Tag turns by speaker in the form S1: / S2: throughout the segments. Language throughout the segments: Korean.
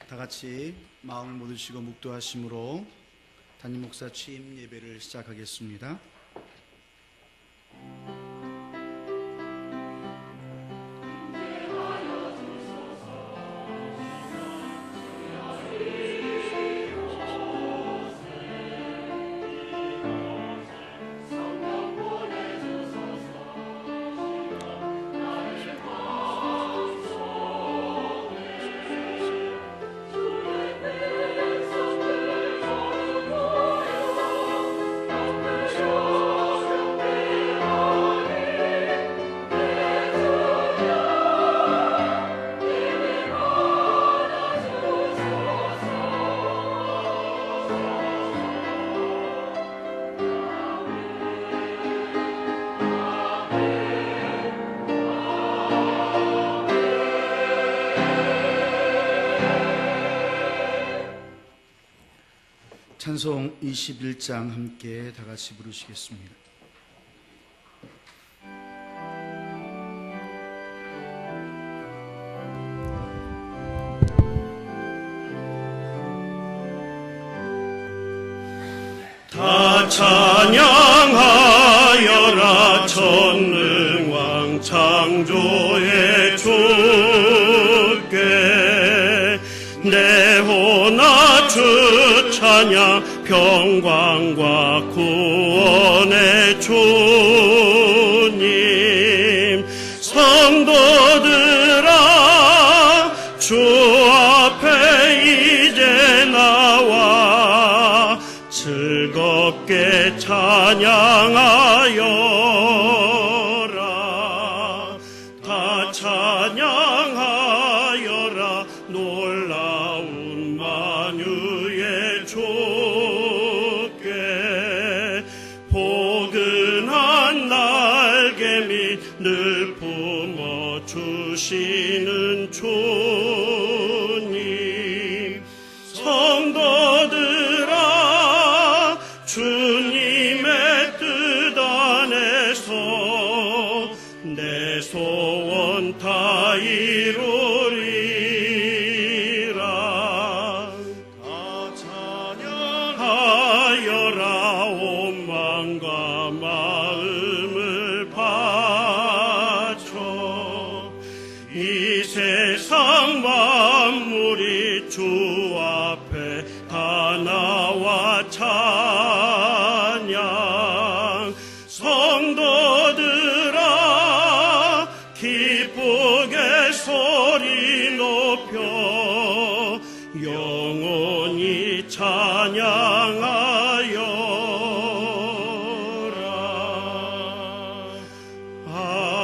S1: 다 같이 마음을 모두시고 묵도하심으로 담임 목사 취임 예배를 시작하겠습니다. 찬송 21장 함께 다 같이 부르시겠습니다.
S2: 다 찬양하여라 전능왕 창조의 주께 내 혼아 주 찬양 평강과 구원의 주님 성도들아 주 앞에 이제 나와 즐겁게 찬양하여라 다 찬양하여라 놀라운 만유의 주께 포근한 날개 밑 늘 품어주시는 주님 성도들아 주님의 뜻 안에서 내 소원 다 이루리라 다 찬양하여라 온 마음과 마음을 바쳐 이 세상 만물이 주 앞에 다 나와 찬양 성도들아 기쁘게 소리 높여 영원히 찬양하여라 아멘.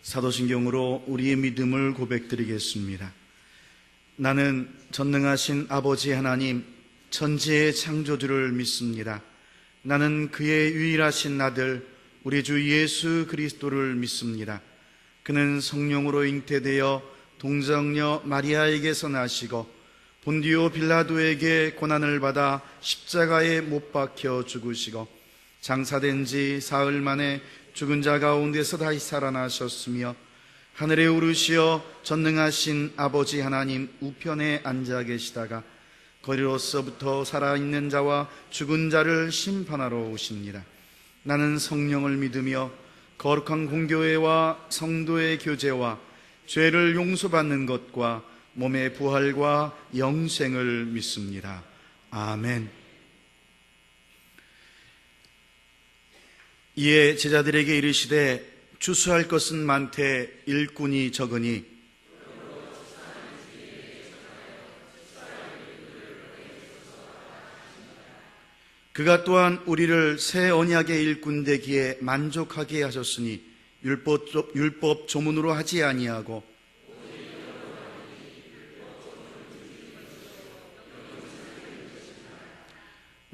S1: 사도신경으로 우리의 믿음을 고백드리겠습니다. 나는 전능하신 아버지 하나님 천지의 창조주를 믿습니다. 나는 그의 유일하신 아들 우리 주 예수 그리스도를 믿습니다. 그는 성령으로 잉태되어 동정녀 마리아에게서 나시고 본디오 빌라도에게 고난을 받아 십자가에 못 박혀 죽으시고 장사된 지 사흘 만에 죽은 자 가운데서 다시 살아나셨으며 하늘에 오르시어 전능하신 아버지 하나님 우편에 앉아 계시다가 거리로서부터 살아있는 자와 죽은 자를 심판하러 오십니다. 나는 성령을 믿으며 거룩한 공교회와 성도의 교제와 죄를 용서받는 것과 몸의 부활과 영생을 믿습니다. 아멘. 이에 제자들에게 이르시되 주수할 것은 많되 일꾼이 적으니 그가 또한 우리를 새 언약의 일꾼 되기에 만족하게 하셨으니 율법 조문으로 하지 아니하고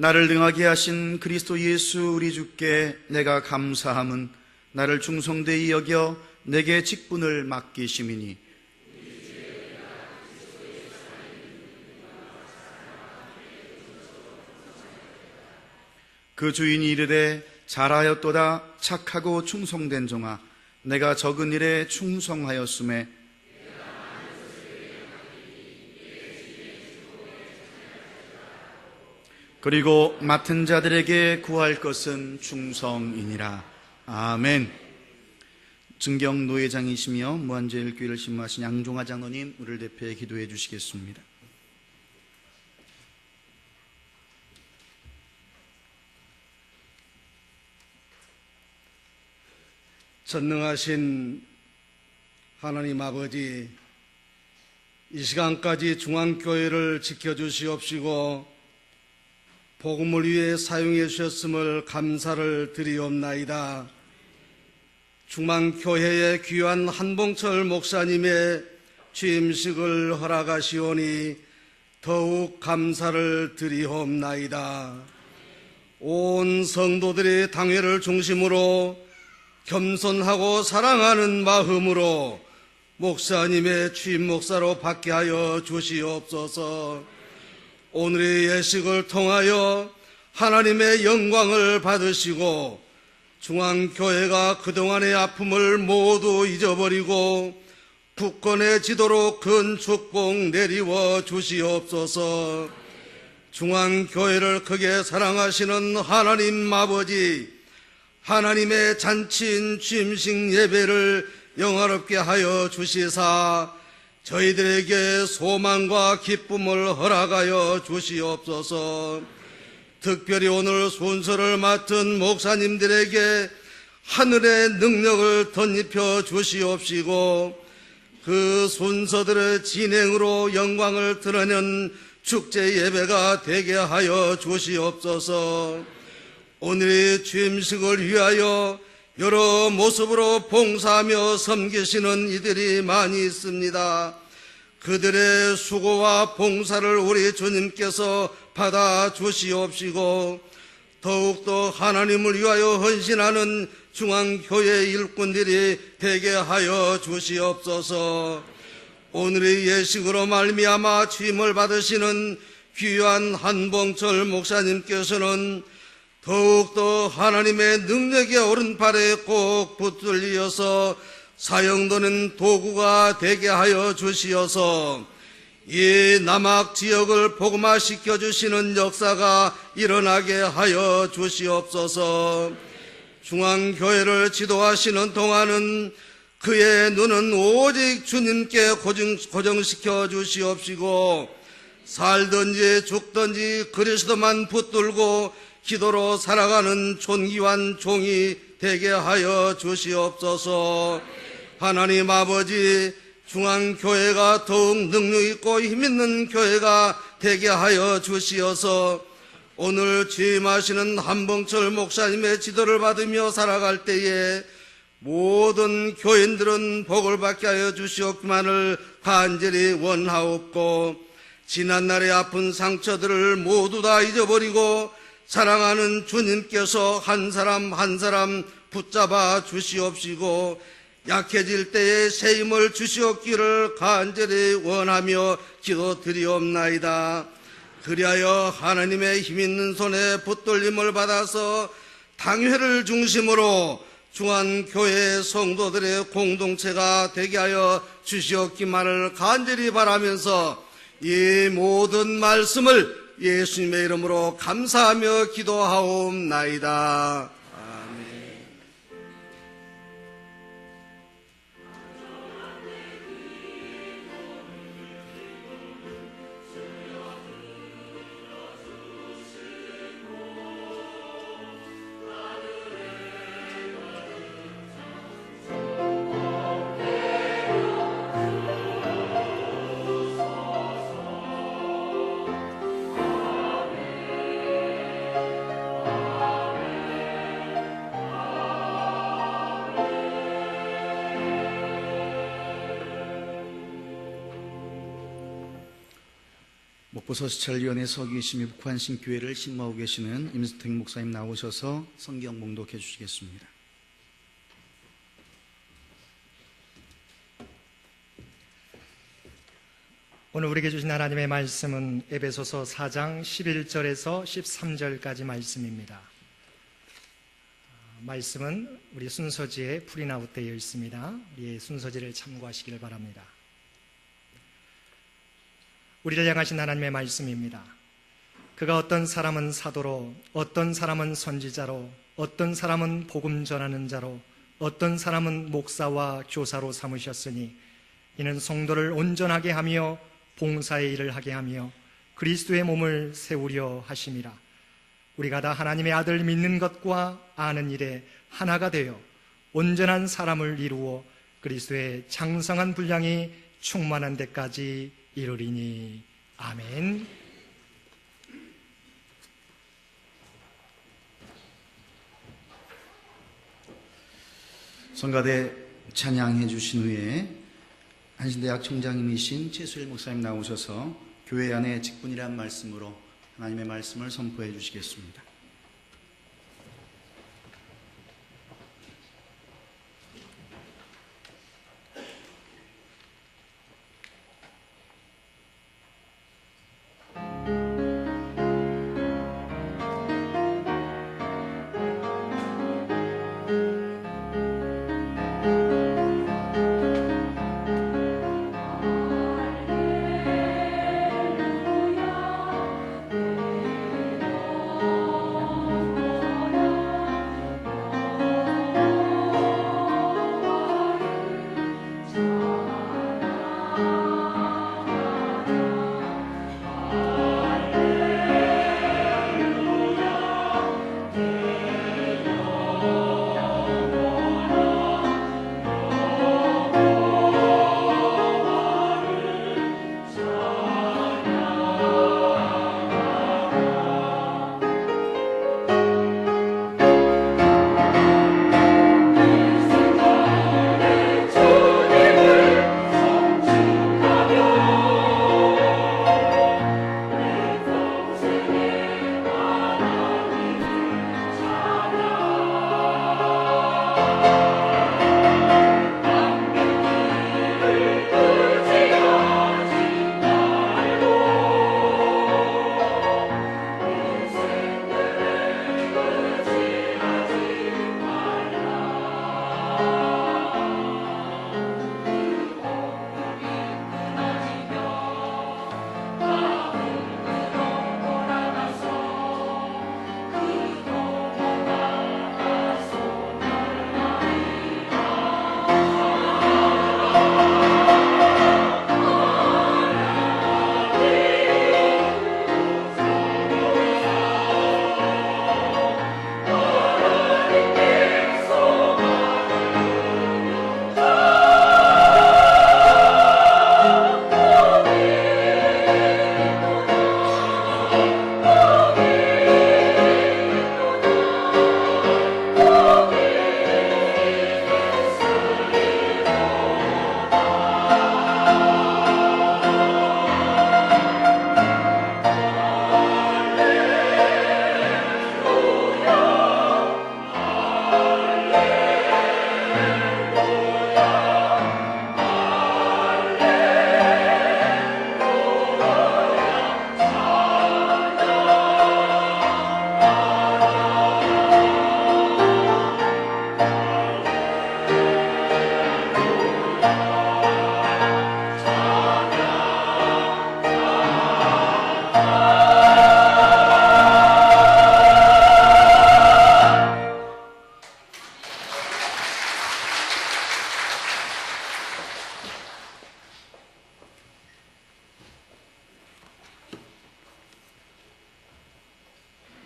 S1: 나를 능하게 하신 그리스도 예수 우리 주께 내가 감사함은 나를 충성되이 여겨 내게 직분을 맡기심이니 그 주인이 이르되 잘하였도다 착하고 충성된 종아 내가 적은 일에 충성하였음에 그리고 맡은 자들에게 구할 것은 충성이니라. 아멘. 증경 노회장이시며 무한제일교회를 신무하신 양종하 장로님 우리를 대표해 기도해 주시겠습니다.
S3: 전능하신 하나님 아버지, 이 시간까지 중앙교회를 지켜주시옵시고 복음을 위해 사용해 주셨음을 감사를 드리옵나이다. 중앙교회의 귀한 한봉철 목사님의 취임식을 허락하시오니 더욱 감사를 드리옵나이다. 온 성도들의 당회를 중심으로 겸손하고 사랑하는 마음으로 목사님의 취임 목사로 받게 하여 주시옵소서. 오늘의 예식을 통하여 하나님의 영광을 받으시고 중앙교회가 그동안의 아픔을 모두 잊어버리고 굳건해 지도록 큰 축복 내리워 주시옵소서. 중앙교회를 크게 사랑하시는 하나님 아버지, 하나님의 잔치인 취임식 예배를 영화롭게 하여 주시사 저희들에게 소망과 기쁨을 허락하여 주시옵소서. 특별히 오늘 순서를 맡은 목사님들에게 하늘의 능력을 덧입혀 주시옵시고 그 순서들의 진행으로 영광을 드러내는 축제 예배가 되게 하여 주시옵소서. 오늘의 취임식을 위하여 여러 모습으로 봉사하며 섬기시는 이들이 많이 있습니다. 그들의 수고와 봉사를 우리 주님께서 받아 주시옵시고 더욱더 하나님을 위하여 헌신하는 중앙교회 일꾼들이 되게 하여 주시옵소서. 오늘의 예식으로 말미암아 취임을 받으시는 귀한 한봉철 목사님께서는 더욱더 하나님의 능력의 오른팔에 꼭 붙들리어서 사용되는 도구가 되게 하여 주시어서 이 남학 지역을 복음화시켜 주시는 역사가 일어나게 하여 주시옵소서. 중앙교회를 지도하시는 동안은 그의 눈은 오직 주님께 고정시켜 주시옵시고 살든지 죽든지 그리스도만 붙들고 기도로 살아가는 존귀한 종이 되게 하여 주시옵소서. 하나님 아버지, 중앙교회가 더욱 능력있고 힘있는 교회가 되게 하여 주시어서 오늘 취임하시는 한봉철 목사님의 지도를 받으며 살아갈 때에 모든 교인들은 복을 받게 하여 주시옵기만을 간절히 원하옵고 지난날의 아픈 상처들을 모두 다 잊어버리고 사랑하는 주님께서 한 사람 한 사람 붙잡아 주시옵시고 약해질 때에 새 힘을 주시옵기를 간절히 원하며 기도드리옵나이다. 그리하여 하나님의 힘있는 손에 붙들림을 받아서 당회를 중심으로 중앙교회 성도들의 공동체가 되게 하여 주시옵기만을 간절히 바라면서 이 모든 말씀을 예수님의 이름으로 감사하며 기도하옵나이다. 아멘.
S1: 목포서시찰위원회 서기심이 북한신교회를 신무하고 계시는 임수택 목사님 나오셔서 성경 봉독해 주시겠습니다.
S4: 오늘 우리에게 주신 하나님의 말씀은 에베소서 4장 11절에서 13절까지 말씀입니다. 말씀은 우리 순서지에 프린아웃되어 있습니다. 우리의 순서지를 참고하시길 바랍니다. 우리를 향하신 하나님의 말씀입니다. 그가 어떤 사람은 사도로, 어떤 사람은 선지자로, 어떤 사람은 복음 전하는 자로, 어떤 사람은 목사와 교사로 삼으셨으니 이는 성도를 온전하게 하며 봉사의 일을 하게 하며 그리스도의 몸을 세우려 하심이라. 우리가 다 하나님의 아들 믿는 것과 아는 일에 하나가 되어 온전한 사람을 이루어 그리스도의 장성한 분량이 충만한 데까지 이르리니. 아멘.
S1: 성가대 찬양해 주신 후에 한신대학 총장님이신 최수일 목사님 나오셔서 교회 안의 직분이란 말씀으로 하나님의 말씀을 선포해 주시겠습니다.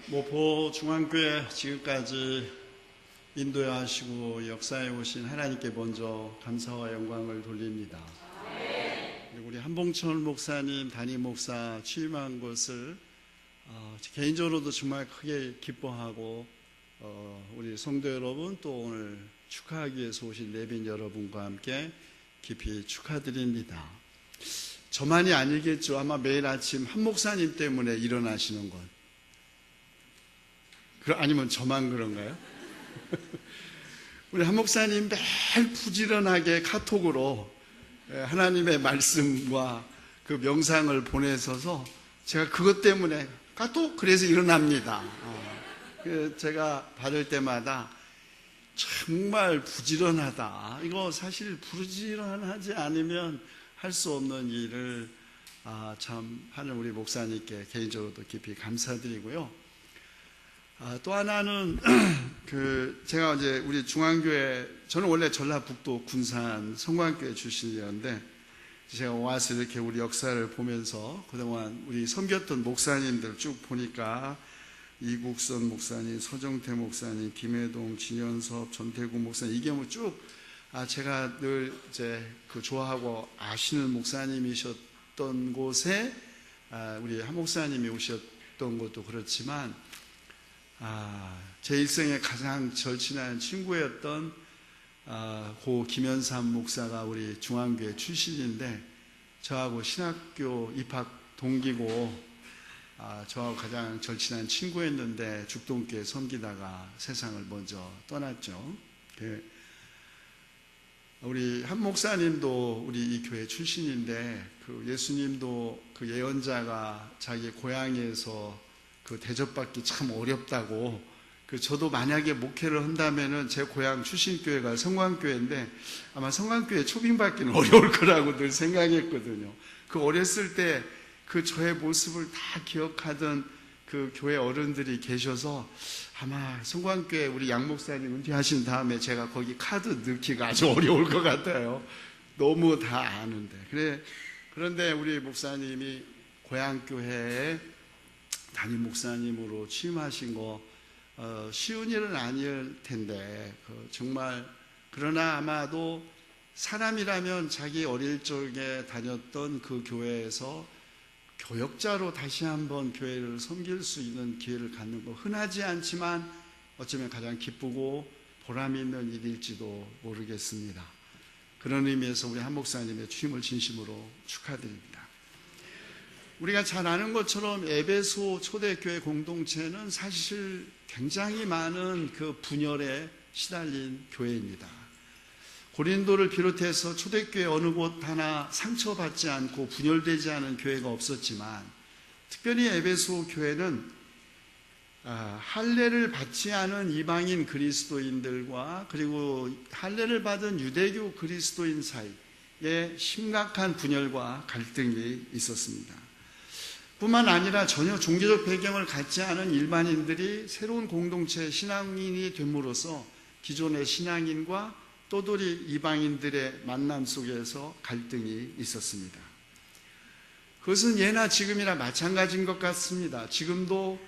S5: 모포 중앙교회 지금까지 인도해 하시고 역사해 오신 하나님께 먼저 감사와 영광을 돌립니다. 그리고 우리 한봉철 목사님 담임 목사 취임한 것을 개인적으로도 정말 크게 기뻐하고 우리 성도 여러분 또 오늘 축하하기 위해서 오신 내빈 여러분과 함께 깊이 축하드립니다. 저만이 아니겠죠. 아마 매일 아침 한 목사님 때문에 일어나시는 것. 아니면 저만 그런가요? 우리 한 목사님 매일 부지런하게 카톡으로 하나님의 말씀과 그 명상을 보내셔서 제가 그것 때문에 카톡 그래서 일어납니다. 제가 받을 때마다 정말 부지런하다. 이거 사실 부지런하지 않으면 할 수 없는 일을 참 하는 우리 목사님께 개인적으로도 깊이 감사드리고요. 또 하나는 제가 이제 우리 중앙교회, 저는 원래 전라북도 군산 성광교회 출신이었는데 제가 와서 이렇게 우리 역사를 보면서 그동안 우리 섬겼던 목사님들 쭉 보니까 이국선 목사님, 서정태 목사님, 김해동, 진현섭, 전태구 목사님, 이게 뭐 쭉 제가 늘 이제 좋아하고 아시는 목사님이셨던 곳에 우리 한 목사님이 오셨던 것도 그렇지만 제 일생에 가장 절친한 친구였던 고 김현삼 목사가 우리 중앙교회 출신인데 저하고 신학교 입학 동기고 저하고 가장 절친한 친구였는데 죽동교회 섬기다가 세상을 먼저 떠났죠. 우리 한 목사님도 우리 이 교회 출신인데 예수님도 예언자가 자기 고향에서 대접받기 참 어렵다고 저도 만약에 목회를 한다면은 제 고향 출신교회가 성광교회인데 아마 성광교회 초빙받기는 어려울 거라고 늘 생각했거든요. 어렸을 때 저의 모습을 다 기억하던 교회 어른들이 계셔서 아마 성광교회 우리 양 목사님 은퇴하신 다음에 제가 거기 카드 넣기가 아주 어려울 것 같아요. 너무 다 아는데. 그런데 우리 목사님이 고향교회에 담임 목사님으로 취임하신 거 쉬운 일은 아닐 텐데 정말 그러나 아마도 사람이라면 자기 어릴 적에 다녔던 그 교회에서 교역자로 다시 한번 교회를 섬길 수 있는 기회를 갖는 거 흔하지 않지만 어쩌면 가장 기쁘고 보람 있는 일일지도 모르겠습니다. 그런 의미에서 우리 한 목사님의 취임을 진심으로 축하드립니다. 우리가 잘 아는 것처럼 에베소 초대교회 공동체는 사실 굉장히 많은 분열에 시달린 교회입니다. 고린도를 비롯해서 초대교회 어느 곳 하나 상처받지 않고 분열되지 않은 교회가 없었지만 특별히 에베소 교회는 할례를 받지 않은 이방인 그리스도인들과 그리고 할례를 받은 유대교 그리스도인 사이에 심각한 분열과 갈등이 있었습니다. 뿐만 아니라 전혀 종교적 배경을 갖지 않은 일반인들이 새로운 공동체의 신앙인이 됨으로써 기존의 신앙인과 또돌이 이방인들의 만남 속에서 갈등이 있었습니다. 그것은 예나 지금이나 마찬가지인 것 같습니다. 지금도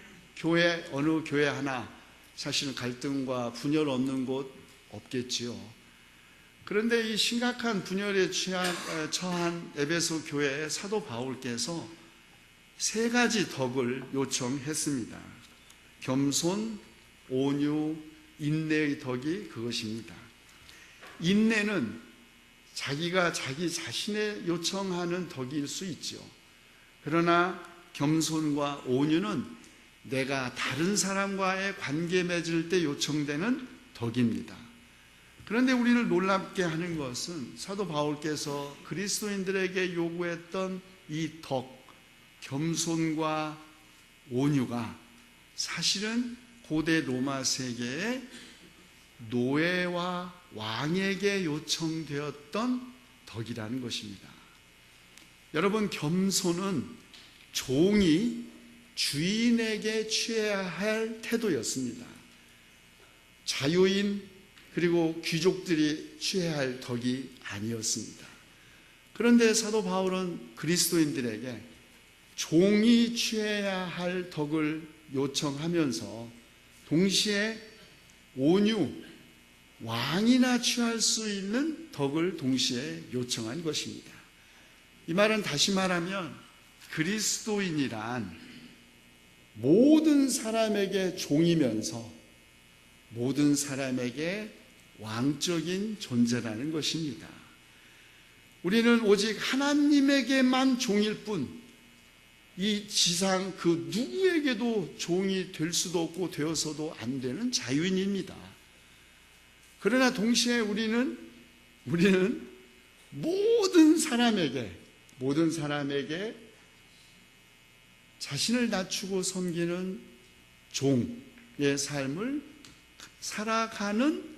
S5: 어느 교회 하나 사실은 갈등과 분열 없는 곳 없겠지요. 그런데 이 심각한 분열에 처한 에베소 교회의 사도 바울께서 3가지 덕을 요청했습니다. 겸손, 온유, 인내의 덕이 그것입니다. 인내는 자기가 자기 자신의 요청하는 덕일 수 있죠. 그러나 겸손과 온유는 내가 다른 사람과의 관계 맺을 때 요청되는 덕입니다. 그런데 우리를 놀랍게 하는 것은 사도 바울께서 그리스도인들에게 요구했던 이 덕, 겸손과 온유가 사실은 고대 로마 세계의 노예와 왕에게 요청되었던 덕이라는 것입니다. 여러분, 겸손은 종이 주인에게 취해야 할 태도였습니다. 자유인 그리고 귀족들이 취해야 할 덕이 아니었습니다. 그런데 사도 바울은 그리스도인들에게 종이 취해야 할 덕을 요청하면서 동시에 온유, 왕이나 취할 수 있는 덕을 동시에 요청한 것입니다. 이 말은 다시 말하면 그리스도인이란 모든 사람에게 종이면서 모든 사람에게 왕적인 존재라는 것입니다. 우리는 오직 하나님에게만 종일 뿐, 이 지상 그 누구에게도 종이 될 수도 없고 되어서도 안 되는 자유인입니다. 그러나 동시에 우리는 모든 사람에게 자신을 낮추고 섬기는 종의 삶을 살아가는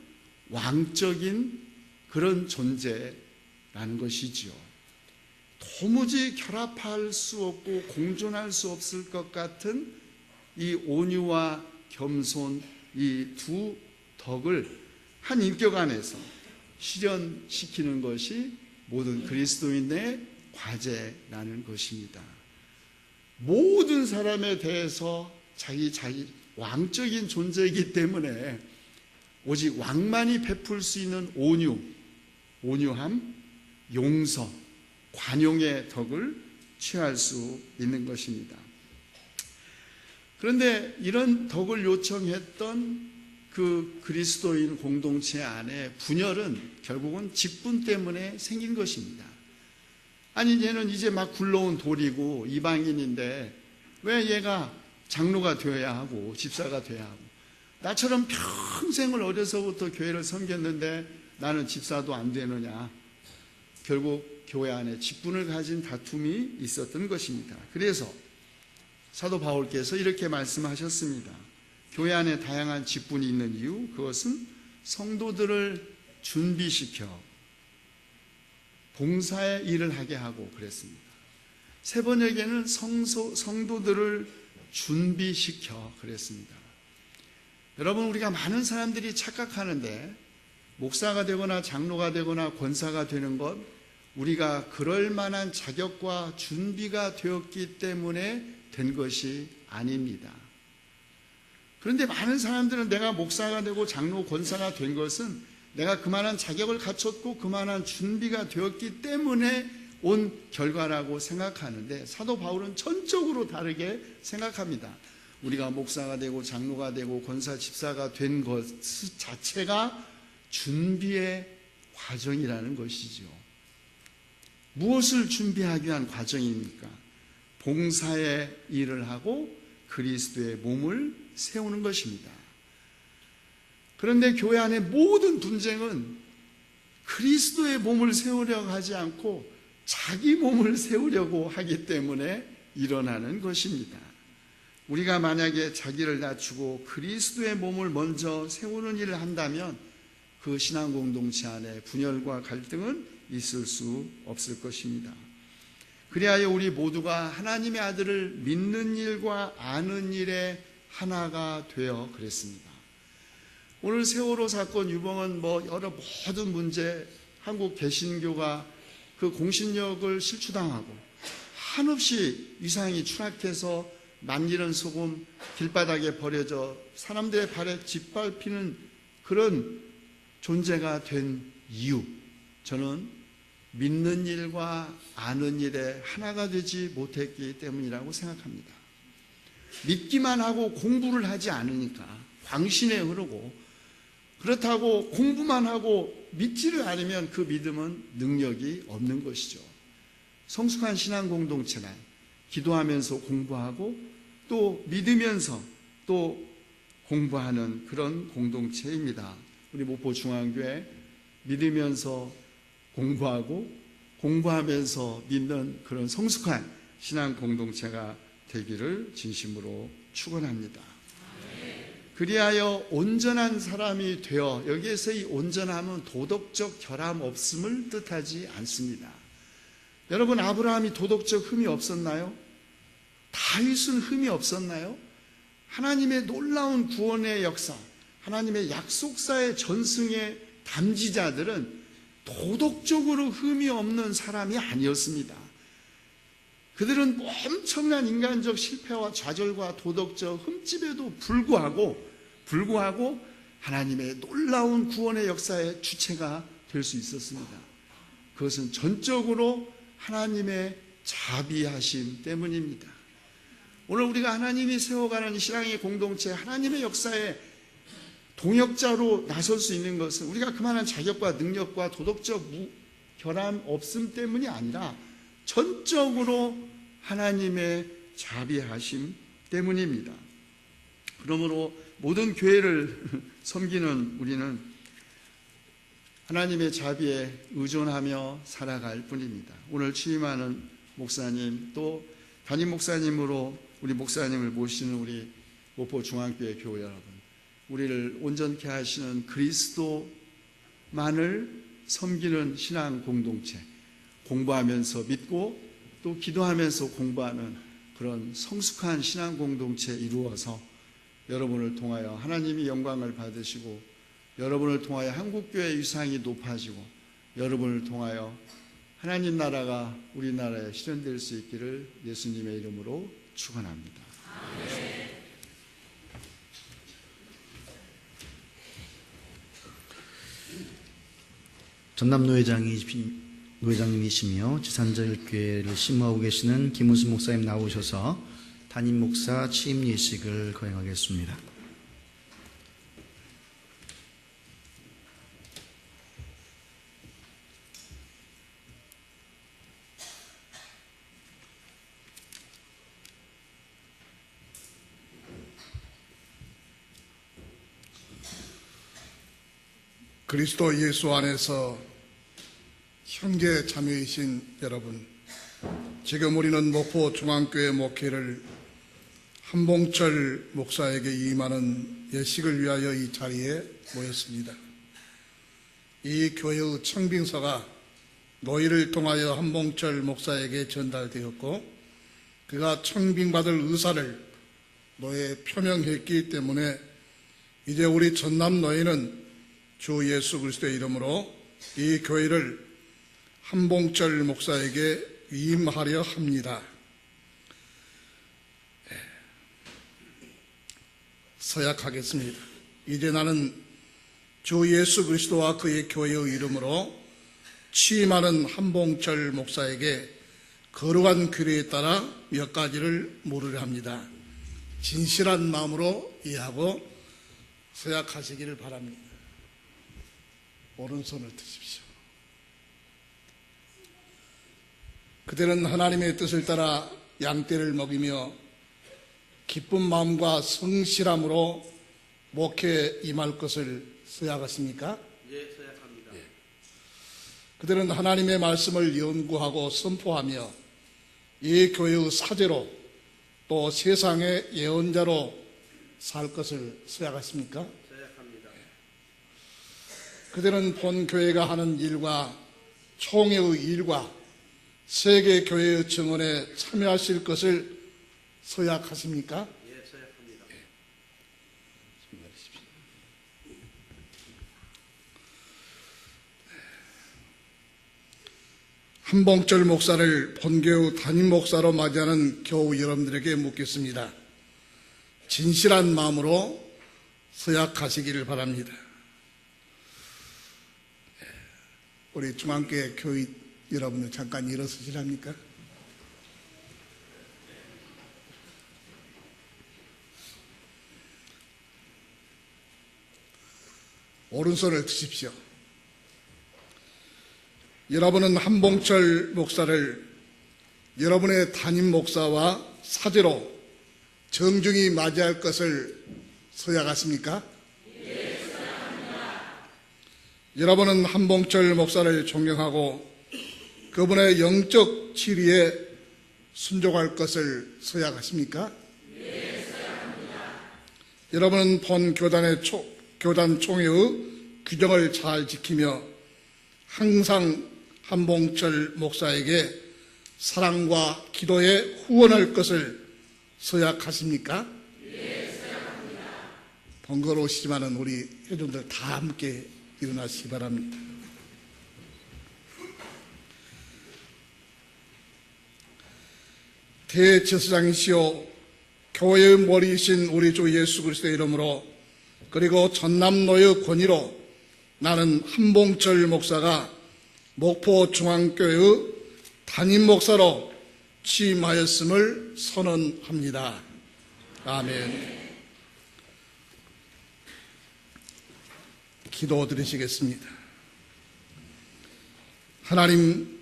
S5: 왕적인 그런 존재라는 것이지요. 도무지 결합할 수 없고 공존할 수 없을 것 같은 이 온유와 겸손, 이 두 덕을 한 인격 안에서 실현시키는 것이 모든 그리스도인의 과제라는 것입니다. 모든 사람에 대해서 자기 왕적인 존재이기 때문에 오직 왕만이 베풀 수 있는 온유함, 용서, 관용의 덕을 취할 수 있는 것입니다. 그런데 이런 덕을 요청했던 그 그리스도인 공동체 안에 분열은 결국은 직분 때문에 생긴 것입니다. 아니, 얘는 이제 막 굴러온 돌이고 이방인인데 왜 얘가 장로가 되어야 하고 집사가 되어야 하고, 나처럼 평생을 어려서부터 교회를 섬겼는데 나는 집사도 안 되느냐. 결국 교회 안에 직분을 가진 다툼이 있었던 것입니다. 그래서 사도 바울께서 이렇게 말씀하셨습니다. 교회 안에 다양한 직분이 있는 이유, 그것은 성도들을 준비시켜 봉사의 일을 하게 하고 그랬습니다. 세 번역에는 성도들을 준비시켜 그랬습니다. 여러분, 우리가 많은 사람들이 착각하는데 목사가 되거나 장로가 되거나 권사가 되는 것, 우리가 그럴 만한 자격과 준비가 되었기 때문에 된 것이 아닙니다. 그런데 많은 사람들은 내가 목사가 되고 장로, 권사가 된 것은 내가 그만한 자격을 갖췄고 그만한 준비가 되었기 때문에 온 결과라고 생각하는데, 사도 바울은 전적으로 다르게 생각합니다. 우리가 목사가 되고 장로가 되고 권사, 집사가 된 것 자체가 준비의 과정이라는 것이죠. 무엇을 준비하기 위한 과정입니까? 봉사의 일을 하고 그리스도의 몸을 세우는 것입니다. 그런데 교회 안의 모든 분쟁은 그리스도의 몸을 세우려고 하지 않고 자기 몸을 세우려고 하기 때문에 일어나는 것입니다. 우리가 만약에 자기를 낮추고 그리스도의 몸을 먼저 세우는 일을 한다면 그 신앙 공동체 안에 분열과 갈등은 있을 수 없을 것입니다. 그리하여 우리 모두가 하나님의 아들을 믿는 일과 아는 일에 하나가 되어 그랬습니다. 오늘 세월호 사건, 유봉은 여러 모든 문제, 한국 개신교가 그 공신력을 실추당하고 한없이 위상이 추락해서 남기는 소금 길바닥에 버려져 사람들의 발에 짓밟히는 그런 존재가 된 이유, 저는 믿는 일과 아는 일에 하나가 되지 못했기 때문이라고 생각합니다. 믿기만 하고 공부를 하지 않으니까 광신에 흐르고, 그렇다고 공부만 하고 믿지를 않으면 그 믿음은 능력이 없는 것이죠. 성숙한 신앙 공동체란 기도하면서 공부하고 또 믿으면서 또 공부하는 그런 공동체입니다. 우리 목포 중앙교회 믿으면서 공부하고 공부하면서 믿는 그런 성숙한 신앙 공동체가 되기를 진심으로 축원합니다. 그리하여 온전한 사람이 되어, 여기에서 이 온전함은 도덕적 결함 없음을 뜻하지 않습니다. 여러분, 아브라함이 도덕적 흠이 없었나요? 다윗은 흠이 없었나요? 하나님의 놀라운 구원의 역사, 하나님의 약속사의 전승의 담지자들은 도덕적으로 흠이 없는 사람이 아니었습니다. 그들은 엄청난 인간적 실패와 좌절과 도덕적 흠집에도 불구하고 하나님의 놀라운 구원의 역사의 주체가 될 수 있었습니다. 그것은 전적으로 하나님의 자비하심 때문입니다. 오늘 우리가 하나님이 세워가는 신앙의 공동체, 하나님의 역사에 동역자로 나설 수 있는 것은 우리가 그만한 자격과 능력과 도덕적 결함 없음 때문이 아니라 전적으로 하나님의 자비하심 때문입니다. 그러므로 모든 교회를 섬기는 우리는 하나님의 자비에 의존하며 살아갈 뿐입니다. 오늘 취임하는 목사님, 또 담임 목사님으로 우리 목사님을 모시는 우리 목포 중앙교회 교회 여러분, 우리를 온전케 하시는 그리스도만을 섬기는 신앙 공동체, 공부하면서 믿고 또 기도하면서 공부하는 그런 성숙한 신앙 공동체 이루어서 여러분을 통하여 하나님이 영광을 받으시고, 여러분을 통하여 한국교회의 위상이 높아지고, 여러분을 통하여 하나님 나라가 우리나라에 실현될 수 있기를 예수님의 이름으로 축원합니다.
S1: 전남 노회장님이시며 지산절교회를 심호하고 계시는 김우수 목사님 나오셔서 담임 목사 취임 예식을 거행하겠습니다.
S3: 그리스도 예수 안에서 형제 자매이신 여러분, 지금 우리는 목포 중앙교회 목회를 한봉철 목사에게 임하는 예식을 위하여 이 자리에 모였습니다. 이 교회의 청빙서가 노회를 통하여 한봉철 목사에게 전달되었고, 그가 청빙받을 의사를 노회에 표명했기 때문에 이제 우리 전남 노회는 주 예수 그리스도의 이름으로 이 교회를 한봉철 목사에게 위임하려 합니다. 서약하겠습니다. 이제 나는 주 예수 그리스도와 그의 교회의 이름으로 취임하는 한봉철 목사에게 거룩한 규례에 따라 몇 가지를 물으려 합니다. 진실한 마음으로 이해하고 서약하시기를 바랍니다. 오른손을 드십시오. 그대는 하나님의 뜻을 따라 양떼를 먹이며 기쁜 마음과 성실함으로 목회에 임할 것을 서약하십니까?
S2: 예, 서약합니다.
S3: 그들은 하나님의 말씀을 연구하고 선포하며 이 교회의 사제로 또 세상의 예언자로 살 것을 서약하십니까?
S2: 서약합니다.
S3: 그들은 본 교회가 하는 일과 총회의 일과 세계 교회의 증언에 참여하실 것을 서약하십니까?
S2: 예, 서약합니다.
S3: 한봉철 목사를 본교의 담임 목사로 맞이하는 교우 여러분들에게 묻겠습니다. 진실한 마음으로 서약하시기를 바랍니다. 우리 중앙교회 교회 여러분들 잠깐 일어서시랍니까? 오른손을 드십시오. 여러분은 한봉철 목사를 여러분의 담임 목사와 사제로 정중히 맞이할 것을 서약하십니까? 네, 서약합니다. 여러분은 한봉철 목사를 존경하고 그분의 영적 지리에 순종할 것을 서약하십니까? 네, 서약합니다. 여러분은 본 교단 총회의 규정을 잘 지키며 항상 한봉철 목사에게 사랑과 기도에 후원할 것을 서약하십니까? 네, 서약합니다. 번거로우시지만은 우리 회중들 다 함께 일어나시기 바랍니다. 대제사장이시오 교회의 머리이신 우리 주 예수 그리스도의 이름으로 그리고 전남노의 권위로 나는 한봉철 목사가 목포중앙교회의 담임 목사로 취임하였음을 선언합니다. 아멘. 기도드리시겠습니다. 하나님,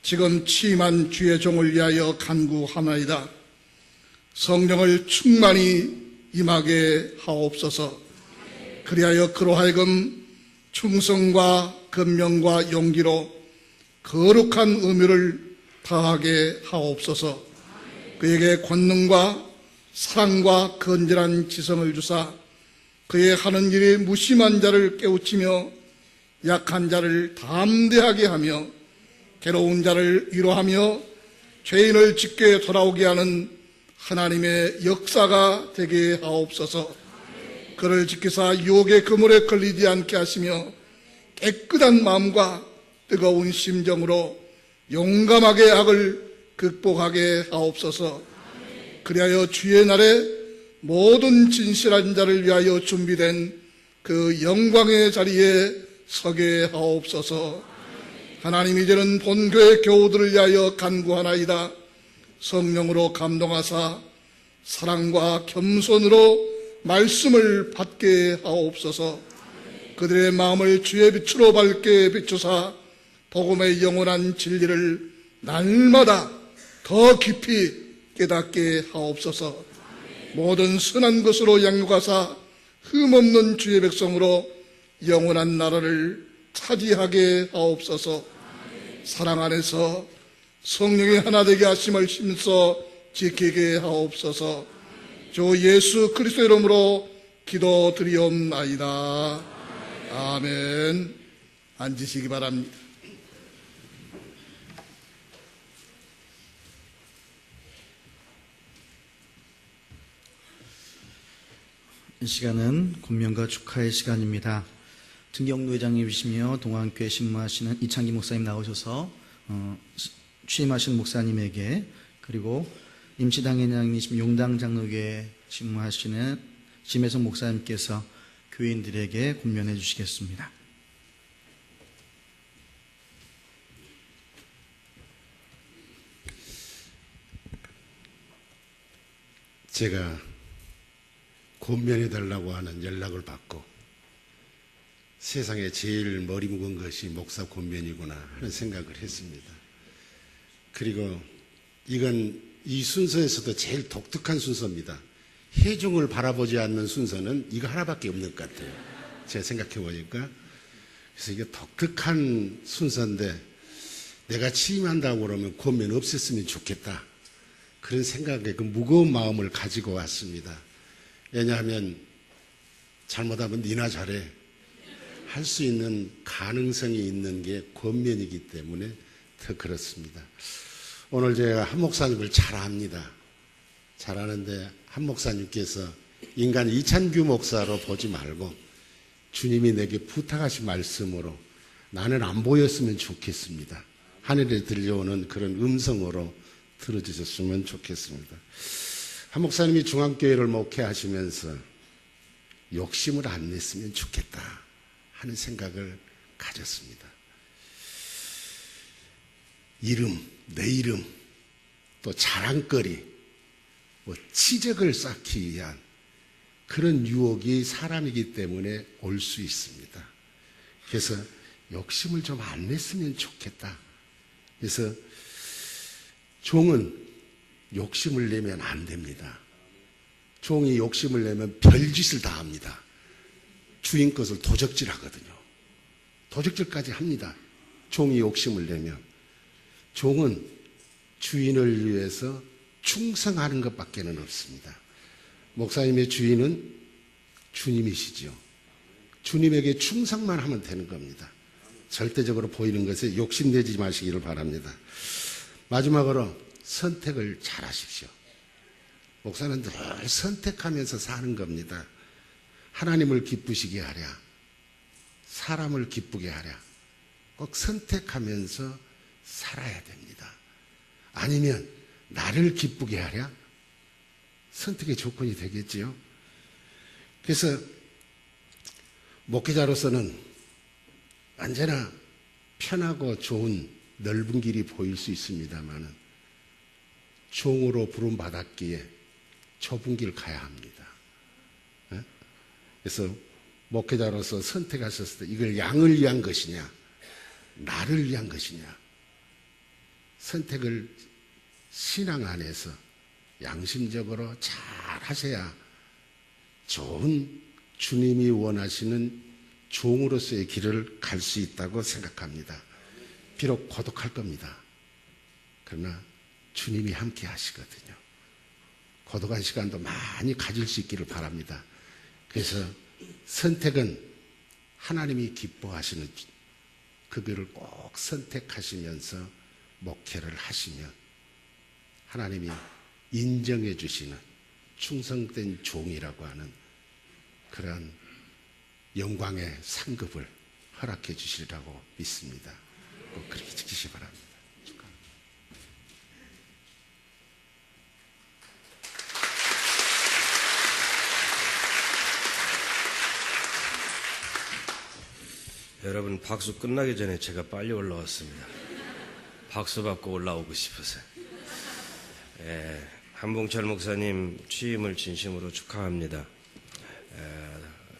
S3: 지금 취임한 주의 종을 위하여 간구하나이다. 성령을 충만히 임하게 하옵소서. 그리하여 그로 하여금 충성과 근명과 용기로 거룩한 의무를 다하게 하옵소서. 그에게 권능과 사랑과 건전한 지성을 주사 그의 하는 일이 무심한 자를 깨우치며 약한 자를 담대하게 하며 괴로운 자를 위로하며 죄인을 직게 돌아오게 하는 하나님의 역사가 되게 하옵소서. 그를 지키사 유혹의 그물에 걸리지 않게 하시며 깨끗한 마음과 뜨거운 심정으로 용감하게 악을 극복하게 하옵소서. 그리하여 주의 날에 모든 진실한 자를 위하여 준비된 그 영광의 자리에 서게 하옵소서. 하나님, 이제는 본교회 교우들을 위하여 간구하나이다. 성령으로 감동하사 사랑과 겸손으로 말씀을 받게 하옵소서. 그들의 마음을 주의 빛으로 밝게 비추사 복음의 영원한 진리를 날마다 더 깊이 깨닫게 하옵소서. 모든 선한 것으로 양육하사 흠없는 주의 백성으로 영원한 나라를 차지하게 하옵소서. 사랑 안에서 성령의 하나 되게 하심을 힘써 지키게 하옵소서. 주 예수 그리스도 이름으로 기도드리옵나이다. 아멘. 앉으시기 바랍니다.
S1: 이 시간은 권면과 축하의 시간입니다. 등경로 회장님이시며 동안교회 신무하시는 이창기 목사님 나오셔서 취임하신 목사님에게, 그리고 임시당회장이시며 용당 장로교회 신무하시는 심혜성 목사님께서 교인들에게 권면해 주시겠습니다.
S6: 제가 권면해달라고 하는 연락을 받고 세상에 제일 머리 묵은 것이 목사 권면이구나 하는 생각을 했습니다. 그리고 이건 이 순서에서도 제일 독특한 순서입니다. 회중을 바라보지 않는 순서는 이거 하나밖에 없는 것 같아요. 제가 생각해 보니까. 그래서 이게 독특한 순서인데 내가 취임한다고 그러면 권면 없앴으면 좋겠다. 그런 생각에 그 무거운 마음을 가지고 왔습니다. 왜냐하면 잘못하면 니나 잘해 할 수 있는 가능성이 있는 게 권면이기 때문에 더 그렇습니다. 오늘 제가 한 목사님을 잘 압니다. 잘 아는데 한 목사님께서 인간 이찬규 목사로 보지 말고 주님이 내게 부탁하신 말씀으로 나는 안 보였으면 좋겠습니다. 하늘에 들려오는 그런 음성으로 들어주셨으면 좋겠습니다. 한 목사님이 중앙교회를 목회하시면서 욕심을 안 냈으면 좋겠다 하는 생각을 가졌습니다. 이름, 내 이름, 또 자랑거리, 치적을 쌓기 위한 그런 유혹이 사람이기 때문에 올 수 있습니다. 그래서 욕심을 좀 안 냈으면 좋겠다. 그래서 종은 욕심을 내면 안 됩니다. 종이 욕심을 내면 별짓을 다 합니다. 주인 것을 도적질하거든요. 도적질까지 합니다. 종이 욕심을 내면. 종은 주인을 위해서 충성하는 것밖에는 없습니다. 목사님의 주인은 주님이시지요. 주님에게 충성만 하면 되는 겁니다. 절대적으로 보이는 것에 욕심내지 마시기를 바랍니다. 마지막으로 선택을 잘 하십시오. 목사는 늘 선택하면서 사는 겁니다. 하나님을 기쁘시게 하랴, 사람을 기쁘게 하랴, 꼭 선택하면서 살아야 됩니다. 아니면 나를 기쁘게 하랴? 선택의 조건이 되겠지요. 그래서 목회자로서는 언제나 편하고 좋은 넓은 길이 보일 수 있습니다만 종으로 부름받았기에 좁은 길 가야 합니다. 그래서 목회자로서 선택하셨을 때 이걸 양을 위한 것이냐 나를 위한 것이냐 선택을 신앙 안에서 양심적으로 잘 하셔야 좋은 주님이 원하시는 종으로서의 길을 갈 수 있다고 생각합니다. 비록 고독할 겁니다. 그러나 주님이 함께 하시거든요. 고독한 시간도 많이 가질 수 있기를 바랍니다. 그래서 선택은 하나님이 기뻐하시는 그 길을 꼭 선택하시면서 목회를 하시면 하나님이 인정해 주시는 충성된 종이라고 하는 그런 영광의 상급을 허락해 주시리라고 믿습니다. 꼭 그렇게 지키시 바랍니다. 축하합니다.
S7: 여러분 박수 끝나기 전에 제가 빨리 올라왔습니다. 박수 받고 올라오고 싶어서. 한봉철 목사님 취임을 진심으로 축하합니다.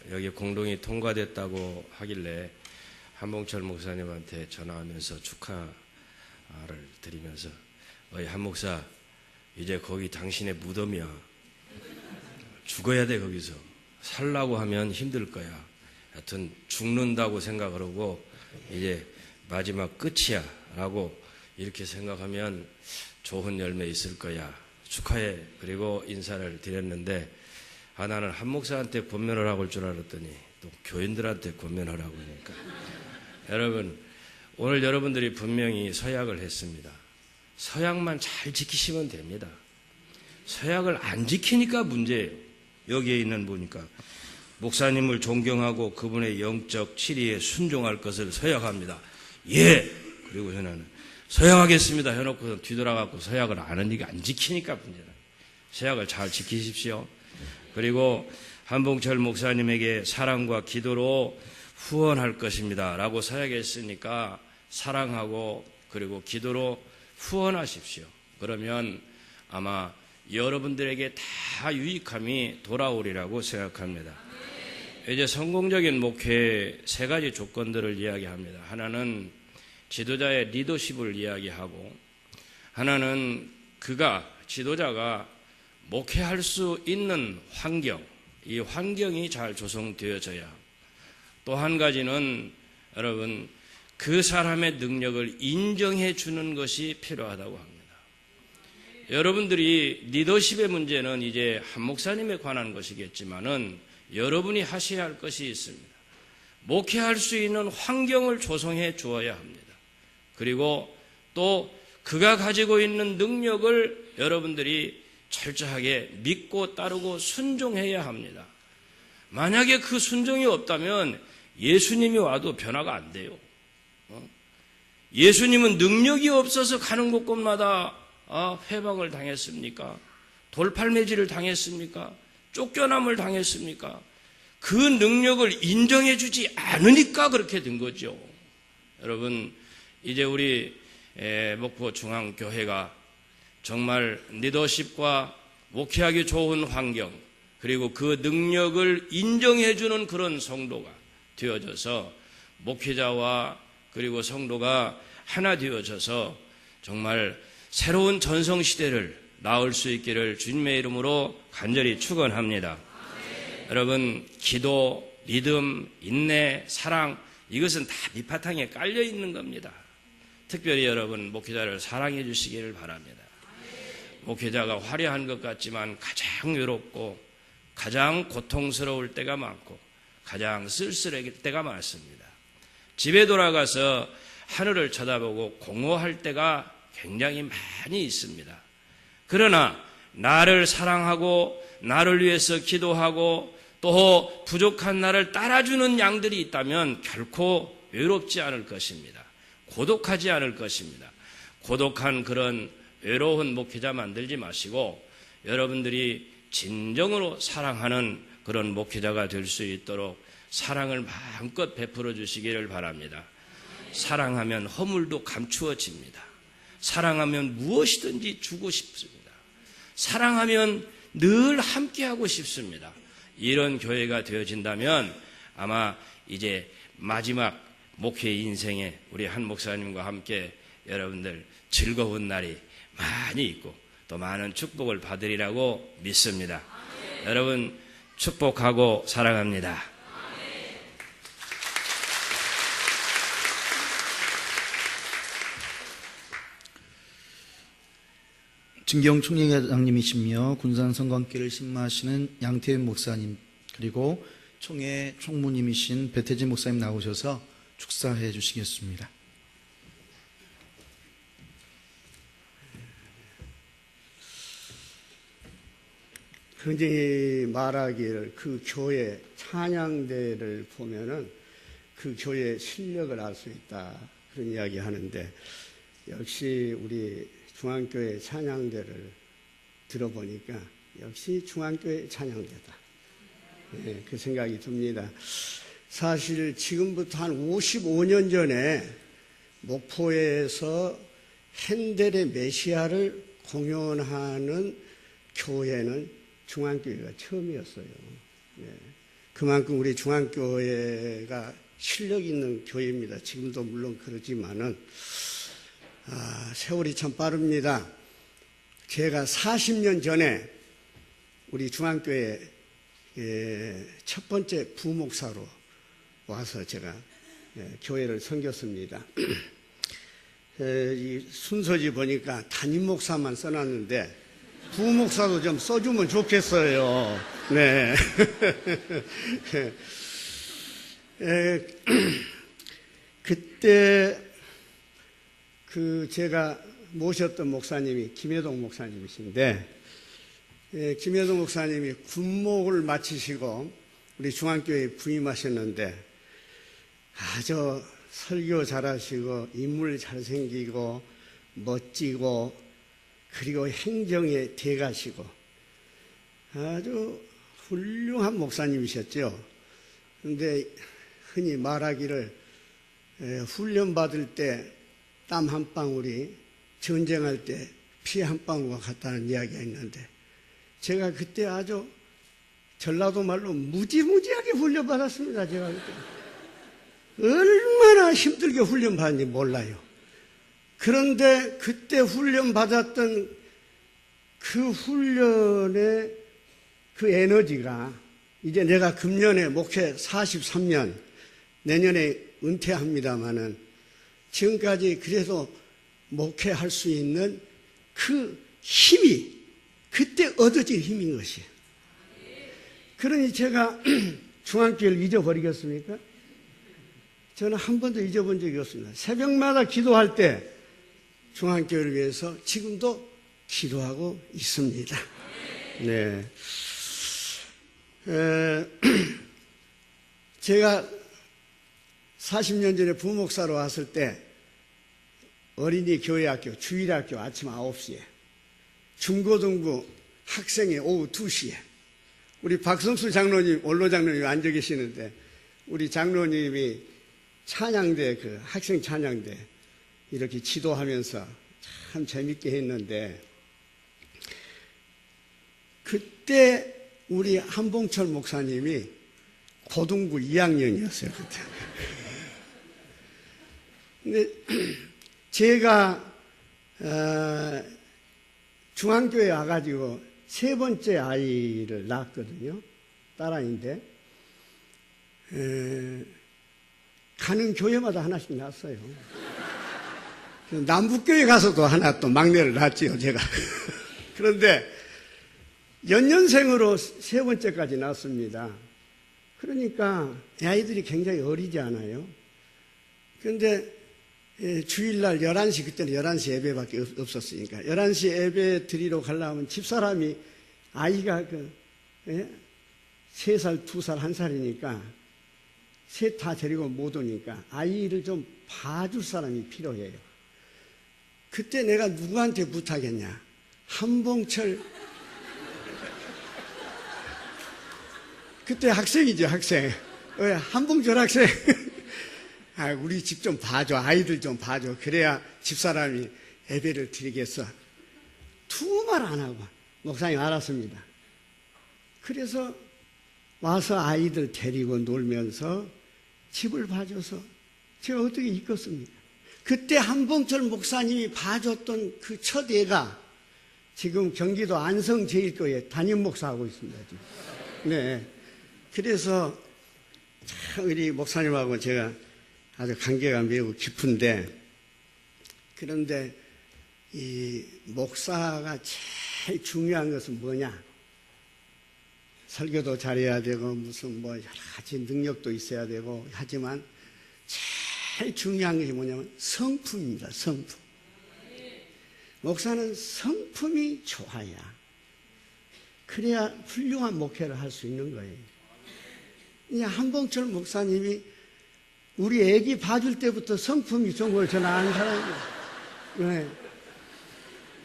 S7: 여기 공동이 통과됐다고 하길래 한봉철 목사님한테 전화하면서 축하를 드리면서 어이 한 목사 이제 거기 당신의 무덤이야. 죽어야 돼 거기서. 살라고 하면 힘들 거야. 하여튼 죽는다고 생각하고 이제 마지막 끝이야 라고 이렇게 생각하면 좋은 열매 있을 거야. 축하해. 그리고 인사를 드렸는데 나는 한 목사한테 권면을 하고 올 줄 알았더니 또 교인들한테 권면을 하고 그러니까 여러분 오늘 여러분들이 분명히 서약을 했습니다. 서약만 잘 지키시면 됩니다. 서약을 안 지키니까 문제예요. 여기에 있는 보니까 목사님을 존경하고 그분의 영적 치리에 순종할 것을 서약합니다. 예. 그리고 저는 서약하겠습니다 해놓고 뒤돌아가고 서약을 안 하니까 안 지키니까 문제다. 서약을 잘 지키십시오. 그리고 한봉철 목사님에게 사랑과 기도로 후원할 것입니다 라고 서약했으니까 사랑하고 그리고 기도로 후원하십시오. 그러면 아마 여러분들에게 다 유익함이 돌아오리라고 생각합니다. 이제 성공적인 목회의 세 가지 조건들을 이야기합니다. 하나는 지도자의 리더십을 이야기하고, 하나는 지도자가 목회할 수 있는 환경, 이 환경이 잘 조성되어져야 하고, 또 한 가지는 여러분 그 사람의 능력을 인정해 주는 것이 필요하다고 합니다. 여러분들이 리더십의 문제는 이제 한 목사님에 관한 것이겠지만은 여러분이 하셔야 할 것이 있습니다. 목회할 수 있는 환경을 조성해 주어야 합니다. 그리고 또 그가 가지고 있는 능력을 여러분들이 철저하게 믿고 따르고 순종해야 합니다. 만약에 그 순종이 없다면 예수님이 와도 변화가 안 돼요. 예수님은 능력이 없어서 가는 곳곳마다 회방을 당했습니까? 돌팔매질을 당했습니까? 쫓겨남을 당했습니까? 그 능력을 인정해 주지 않으니까 그렇게 된 거죠. 여러분 이제 우리 목포 중앙교회가 정말 리더십과 목회하기 좋은 환경 그리고 그 능력을 인정해 주는 그런 성도가 되어져서 목회자와 그리고 성도가 하나 되어져서 정말 새로운 전성시대를 낳을 수 있기를 주님의 이름으로 간절히 축원합니다. 여러분 기도, 믿음, 인내, 사랑 이것은 다 밑바탕에 깔려 있는 겁니다. 특별히 여러분 목회자를 사랑해 주시기를 바랍니다. 목회자가 화려한 것 같지만 가장 외롭고 가장 고통스러울 때가 많고 가장 쓸쓸할 때가 많습니다. 집에 돌아가서 하늘을 쳐다보고 공허할 때가 굉장히 많이 있습니다. 그러나 나를 사랑하고 나를 위해서 기도하고 또 부족한 나를 따라주는 양들이 있다면 결코 외롭지 않을 것입니다. 고독하지 않을 것입니다. 고독한 그런 외로운 목회자 만들지 마시고 여러분들이 진정으로 사랑하는 그런 목회자가 될 수 있도록 사랑을 마음껏 베풀어 주시기를 바랍니다. 사랑하면 허물도 감추어집니다. 사랑하면 무엇이든지 주고 싶습니다. 사랑하면 늘 함께하고 싶습니다. 이런 교회가 되어진다면 아마 이제 마지막 목회 인생에 우리 한 목사님과 함께 여러분들 즐거운 날이 많이 있고 또 많은 축복을 받으리라고 믿습니다. 여러분 축복하고 사랑합니다.
S1: 진경 총회장님이시며 군산 성관계를 신마하시는 양태윤 목사님, 그리고 총회 총무님이신 배태진 목사님 나오셔서 축사해 주시겠습니다.
S8: 흔히 말하기를 그 교회 찬양대를 보면은 그 교회의 실력을 알 수 있다, 그런 이야기 하는데, 역시 우리 중앙교회 찬양대를 들어보니까 역시 중앙교회 찬양대다, 그 생각이 듭니다. 사실 지금부터 한 55년 전에 목포에서 핸델의 메시아를 공연하는 교회는 중앙교회가 처음이었어요. 그만큼 우리 중앙교회가 실력 있는 교회입니다. 지금도 물론 그렇지만은 세월이 참 빠릅니다. 제가 40년 전에 우리 중앙교회 첫 번째 부목사로 와서 제가 교회를 섬겼습니다. 이 순서지 보니까 담임 목사만 써놨는데 부목사도 좀 써주면 좋겠어요. 네. 그때 제가 모셨던 목사님이 김혜동 목사님이신데, 김혜동 목사님이 군목을 마치시고 우리 중앙교회에 부임하셨는데 아주 설교 잘하시고 인물 잘생기고 멋지고 그리고 행정에 대가시고 아주 훌륭한 목사님이셨죠. 그런데 흔히 말하기를 훈련받을 때 땀 한 방울이 전쟁할 때 피 한 방울과 같다는 이야기가 있는데, 제가 그때 아주 전라도 말로 무지무지하게 훈련받았습니다. 제가 그때 얼마나 힘들게 훈련받았는지 몰라요. 그런데 그때 훈련받았던 그 훈련의 그 에너지가 이제 내가 금년에 목회 43년, 내년에 은퇴합니다마는 지금까지 그래도 목회할 수 있는 그 힘이 그때 얻어진 힘인 것이에요. 그러니 제가 중앙교회를 잊어버리겠습니까? 저는 한 번도 잊어본 적이 없습니다. 새벽마다 기도할 때 중앙교회를 위해서 지금도 기도하고 있습니다. 네. 제가 40년 전에 부목사로 왔을 때 어린이 교회학교, 주일학교 아침 9시에, 중고등부 학생회 오후 2시에, 우리 박성수 장로님, 원로 장로님 앉아 계시는데 우리 장로님이 찬양대, 그 학생 찬양대 이렇게 지도하면서 참 재밌게 했는데, 그때 우리 한봉철 목사님이 고등부 2학년이었어요, 그때. 근데 제가 중앙교회 와가지고 세 번째 아이를 낳았거든요. 딸아이인데 가는 교회마다 하나씩 낳았어요. 남북교회 가서도 하나 또 막내를 낳았지요, 제가. 그런데 연년생으로 세 번째까지 낳았습니다. 그러니까 아이들이 굉장히 어리지 않아요. 그런데 주일날 11시, 그때는 11시 예배밖에 없었으니까 11시 예배 드리러 가려면 집사람이 아이가 3살, 2살, 1살이니까 셋 다 데리고 못 오니까 아이를 좀 봐줄 사람이 필요해요. 그때 내가 누구한테 부탁했냐? 한봉철. 그때 학생이죠, 학생. 한봉철 학생. 아, 우리 집 좀 봐줘. 아이들 좀 봐줘. 그래야 집사람이 예배를 드리겠어. 두말 안 하고 목사님 알았습니다. 그래서 와서 아이들 데리고 놀면서 집을 봐줘서 제가 어떻게 이끌었습니까? 그때 한봉철 목사님이 봐줬던 그 첫 애가 지금 경기도 안성제일교회 담임 목사하고 있습니다. 지금. 네. 그래서 참 우리 목사님하고 제가 아주 관계가 매우 깊은데, 그런데 이 목사가 제일 중요한 것은 뭐냐? 설교도 잘해야 되고 무슨 뭐 여러 가지 능력도 있어야 되고 하지만 제일 중요한 것이 뭐냐면 성품입니다. 성품. 목사는 성품이 좋아야, 그래야 훌륭한 목회를 할 수 있는 거예요. 이제 한봉철 목사님이 우리 애기 봐줄 때부터 성품이 좋은 걸 저는 아는 사람이에요. 네.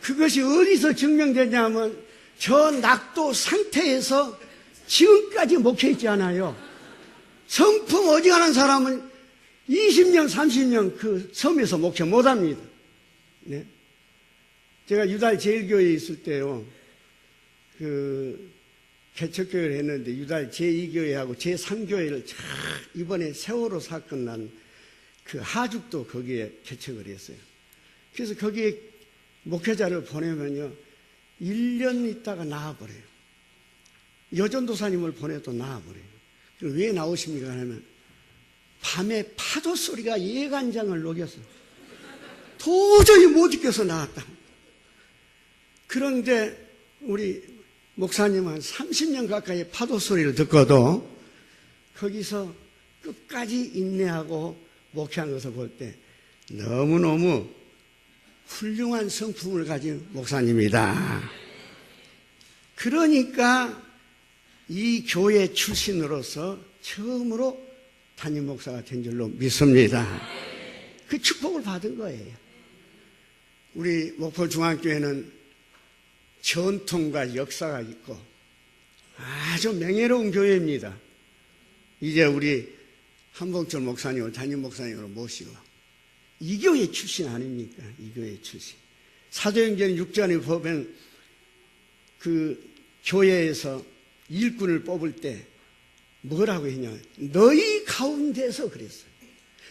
S8: 그것이 어디서 증명되냐면 저 낙도 상태에서 지금까지 목회했지 않아요. 성품 어지간한 사람은 20년, 30년 그 섬에서 목회 못합니다. 네. 제가 유달 제일교회에 있을 때요, 그 개척교회를 했는데 유달 제2교회하고 제3교회를 이번에 세월호 사건 난 그 하죽도 거기에 개척을 했어요. 그래서 거기에 목회자를 보내면요 1년 있다가 나와버려요. 여전도사님을 보내도 나와버려요. 왜 나오십니까 하면 밤에 파도 소리가 예간장을 녹였어요. 도저히 못 이겨서 나왔다. 그런데 우리 목사님은 한 30년 가까이 파도 소리를 듣고도 거기서 끝까지 인내하고 목회한 것을 볼 때 너무너무 훌륭한 성품을 가진 목사님이다. 그러니까 이 교회 출신으로서 처음으로 담임 목사가 된 줄로 믿습니다. 그 축복을 받은 거예요. 우리 목포중앙교회는 전통과 역사가 있고 아주 명예로운 교회입니다. 이제 우리 한봉철 목사님을 담임 목사님으로 모시고 이 교회 출신 아닙니까? 이 교회 출신. 사도행전 6장에 보면 그 교회에서 일꾼을 뽑을 때 뭐라고 했냐? 너희 가운데서 그랬어요.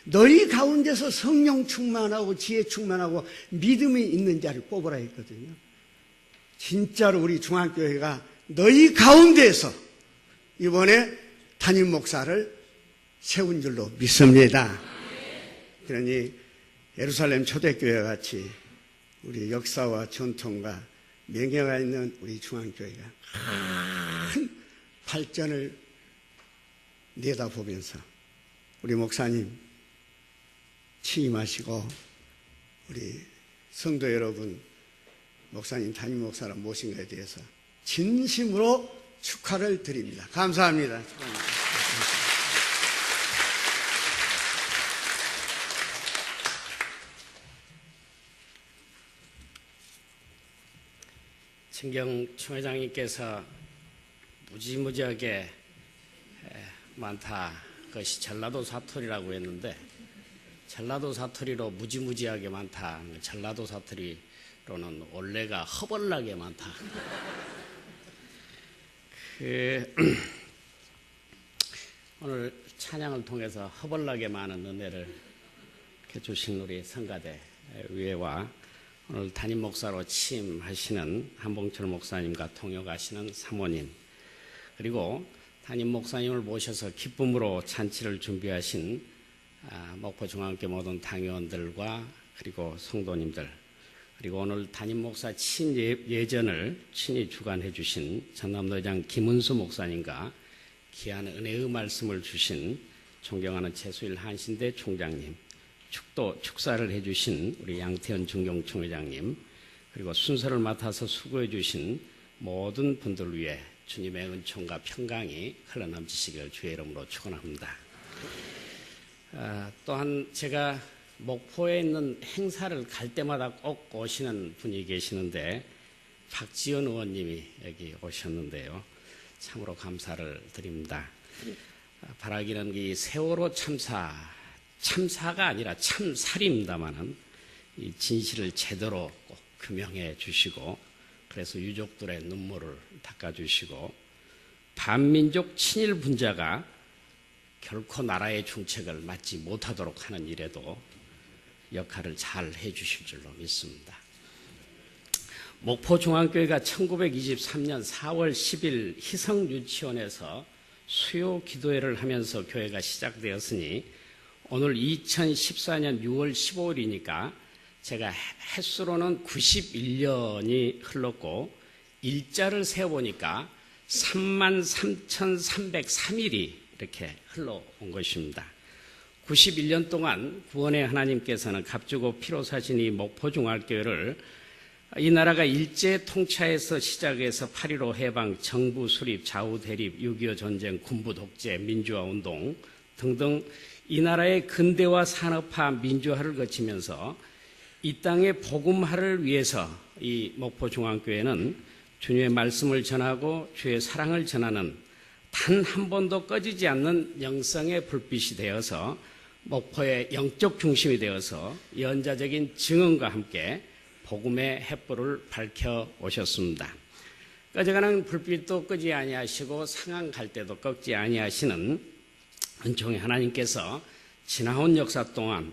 S8: 너희 가운데서 성령 충만하고 지혜 충만하고 믿음이 있는 자를 뽑으라 했거든요. 진짜로 우리 중앙교회가 너희 가운데서 이번에 담임 목사를 세운 줄로 믿습니다. 그러니 예루살렘 초대교회 같이 우리 역사와 전통과 명예가 있는 우리 중앙교회가 큰 발전을 내다보면서 우리 목사님 취임하시고 우리 성도 여러분 목사님 담임 목사를 모신 것에 대해서 진심으로 축하를 드립니다. 감사합니다.
S9: 친경 총회장님께서 무지무지하게 많다. 그것이 전라도 사투리라고 했는데 전라도 사투리로 무지무지하게 많다. 전라도 사투리로는 원래가 허벌나게 많다. 오늘 찬양을 통해서 허벌나게 많은 은혜를 주신 우리 성가대 위회와 오늘 담임 목사로 취임하시는 한봉철 목사님과 통역하시는 사모님, 그리고 담임 목사님을 모셔서 기쁨으로 잔치를 준비하신 목포중앙교회 모든 당회원들과 그리고 성도님들, 그리고 오늘 담임 목사 친예전을 친히 주관해 주신 전남도장 김은수 목사님과 귀한 은혜의 말씀을 주신 존경하는 최수일 한신대 총장님, 축사를 해주신 우리 양태현 중경총회장님, 그리고 순서를 맡아서 수고해 주신 모든 분들 위해 주님의 은총과 평강이 흘러넘치시기를 주의 이름으로 축원합니다. 또한 제가 목포에 있는 행사를 갈 때마다 꼭 오시는 분이 계시는데 박지원 의원님이 여기 오셨는데요. 참으로 감사를 드립니다. 바라기는 이 세월호 참사가 아니라 참살입니다만은 이 진실을 제대로 꼭 규명해 주시고 그래서 유족들의 눈물을 닦아주시고 반민족 친일 분자가 결코 나라의 중책을 맡지 못하도록 하는 일에도 역할을 잘 해주실 줄로 믿습니다. 목포중앙교회가 1923년 4월 10일 희성유치원에서 수요 기도회를 하면서 교회가 시작되었으니 오늘 2014년 6월 15일이니까 제가 횟수로는 91년이 흘렀고 일자를 세어보니까 33,303일이 이렇게 흘러온 것입니다. 91년 동안 구원의 하나님께서는 값주고 피로 사신 이 목포중앙교회를 이 나라가 일제 통치에서 시작해서 8.15 해방, 정부 수립, 좌우 대립, 6.25 전쟁, 군부 독재, 민주화 운동 등등 이 나라의 근대화 산업화, 민주화를 거치면서 이 땅의 복음화를 위해서 이 목포중앙교회는 주님의 말씀을 전하고 주의 사랑을 전하는 단 한 번도 꺼지지 않는 영성의 불빛이 되어서 목포의 영적 중심이 되어서 연자적인 증언과 함께 복음의 횃불을 밝혀 오셨습니다. 꺼져가는 불빛도 끄지 아니하시고 상한 갈 때도 꺾지 아니하시는 은총의 하나님께서 지나온 역사 동안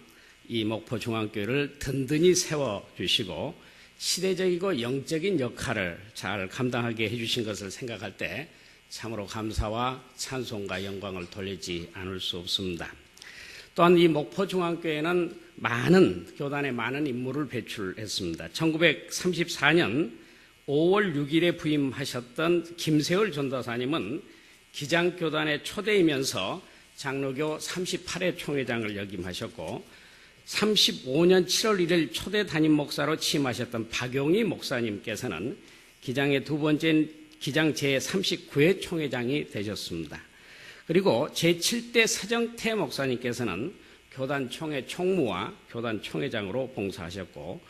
S9: 이 목포중앙교회를 든든히 세워주시고 시대적이고 영적인 역할을 잘 감당하게 해주신 것을 생각할 때 참으로 감사와 찬송과 영광을 돌리지 않을 수 없습니다. 또한 이 목포중앙교회는 교단에 많은 인물을 배출했습니다. 1934년 5월 6일에 부임하셨던 김세월 전도사님은 기장교단의 초대이면서 장로교 38회 총회장을 역임하셨고 35년 7월 1일 초대 담임 목사로 취임하셨던 박용희 목사님께서는 기장의 두 번째 기장 제39회 총회장이 되셨습니다. 그리고 제7대 서정태 목사님께서는 교단 총회 총무와 교단 총회장으로 봉사하셨고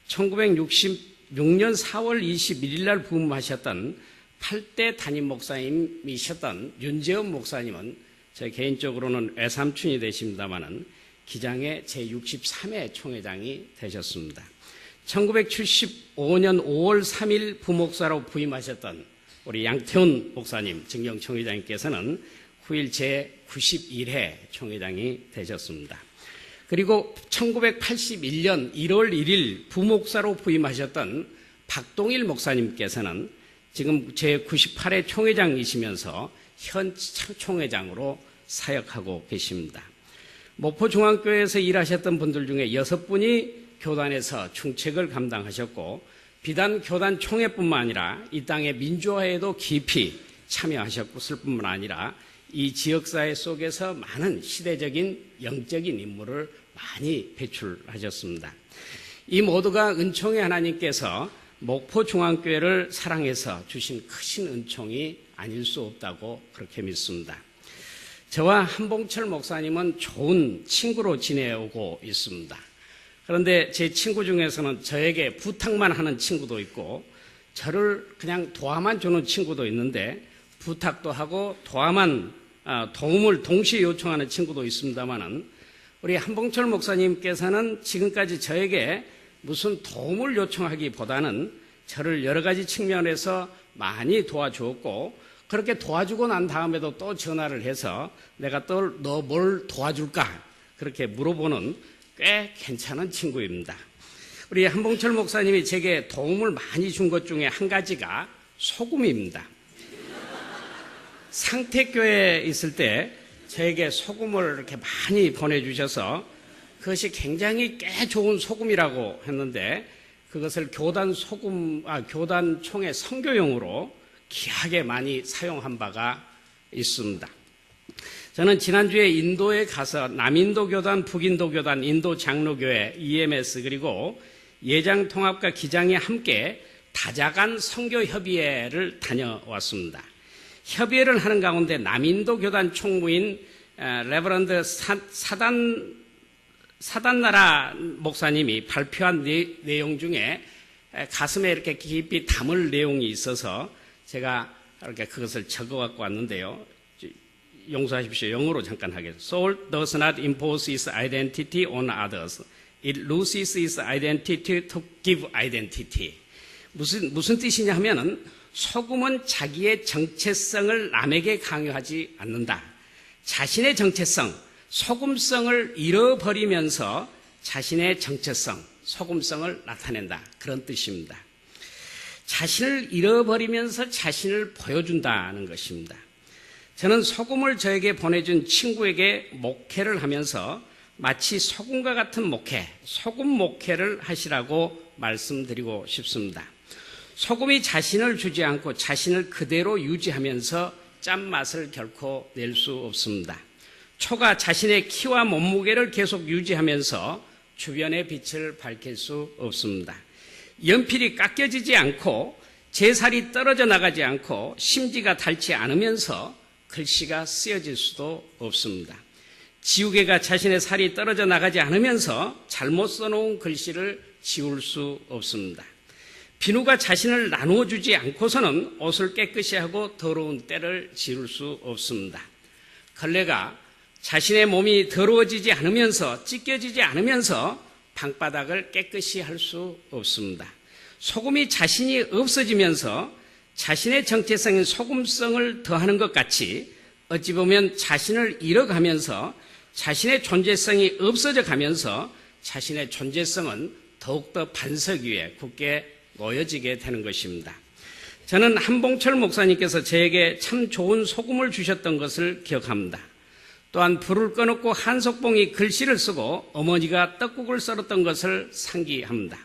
S9: 1966년 4월 21일 날 부임하셨던 8대 담임 목사님이셨던 윤재원 목사님은 제 개인적으로는 외삼촌이 되십니다마는 기장의 제63회 총회장이 되셨습니다. 1975년 5월 3일 부목사로 부임하셨던 우리 양태훈 목사님, 증경 총회장님께서는 후일 제91회 총회장이 되셨습니다. 그리고 1981년 1월 1일 부목사로 부임하셨던 박동일 목사님께서는 지금 제98회 총회장이시면서 현 총회장으로 사역하고 계십니다. 목포중앙교회에서 일하셨던 분들 중에 6분이 교단에서 중책을 감당하셨고 비단 교단 총회뿐만 아니라 이 땅의 민주화에도 깊이 참여하셨을 뿐만 아니라 이 지역사회 속에서 많은 시대적인 영적인 인물을 많이 배출하셨습니다. 이 모두가 은총의 하나님께서 목포중앙교회를 사랑해서 주신 크신 은총이 아닐 수 없다고 그렇게 믿습니다. 저와 한봉철 목사님은 좋은 친구로 지내오고 있습니다. 그런데 제 친구 중에서는 저에게 부탁만 하는 친구도 있고 저를 그냥 도와만 주는 친구도 있는데 부탁도 하고 도움을 동시에 요청하는 친구도 있습니다만은 우리 한봉철 목사님께서는 지금까지 저에게 무슨 도움을 요청하기보다는 저를 여러 가지 측면에서 많이 도와주었고 그렇게 도와주고 난 다음에도 또 전화를 해서 내가 또 너 뭘 도와줄까 그렇게 물어보는 꽤 괜찮은 친구입니다. 우리 한봉철 목사님이 제게 도움을 많이 준 것 중에 한 가지가 소금입니다. 상택교회에 있을 때 저에게 소금을 이렇게 많이 보내주셔서 그것이 굉장히 꽤 좋은 소금이라고 했는데 그것을 교단 총회 선교용으로 귀하게 많이 사용한 바가 있습니다. 저는 지난주에 인도에 가서 남인도 교단, 북인도 교단, 인도 장로교회, EMS 그리고 예장통합과 기장이 함께 다자간 선교협의회를 다녀왔습니다. 협의회를 하는 가운데 남인도 교단 총무인 레버런드 사단 사단나라 목사님이 발표한 내용 중에 가슴에 이렇게 깊이 담을 내용이 있어서 제가 이렇게 그것을 적어 갖고 왔는데요. 용서하십시오. 영어로 잠깐 하겠습니다. Soul does not impose its identity on others. It loses its identity to give identity. 무슨 뜻이냐 하면은 소금은 자기의 정체성을 남에게 강요하지 않는다. 자신의 정체성, 소금성을 잃어버리면서 자신의 정체성, 소금성을 나타낸다. 그런 뜻입니다. 자신을 잃어버리면서 자신을 보여준다는 것입니다. 저는 소금을 저에게 보내준 친구에게 목회를 하면서 마치 소금과 같은 목회, 소금 목회를 하시라고 말씀드리고 싶습니다. 소금이 자신을 주지 않고 자신을 그대로 유지하면서 짠맛을 결코 낼 수 없습니다. 초가 자신의 키와 몸무게를 계속 유지하면서 주변의 빛을 밝힐 수 없습니다. 연필이 깎여지지 않고 제 살이 떨어져 나가지 않고 심지가 닳지 않으면서 글씨가 쓰여질 수도 없습니다. 지우개가 자신의 살이 떨어져 나가지 않으면서 잘못 써놓은 글씨를 지울 수 없습니다. 비누가 자신을 나누어주지 않고서는 옷을 깨끗이 하고 더러운 때를 지울 수 없습니다. 걸레가 자신의 몸이 더러워지지 않으면서 찢겨지지 않으면서 방바닥을 깨끗이 할 수 없습니다. 소금이 자신이 없어지면서 자신의 정체성인 소금성을 더하는 것 같이 어찌 보면 자신을 잃어가면서 자신의 존재성이 없어져 가면서 자신의 존재성은 더욱더 반석 위에 굳게 놓여지게 되는 것입니다. 저는 한봉철 목사님께서 저에게 참 좋은 소금을 주셨던 것을 기억합니다. 또한 불을 꺼놓고 한석봉이 글씨를 쓰고 어머니가 떡국을 썰었던 것을 상기합니다.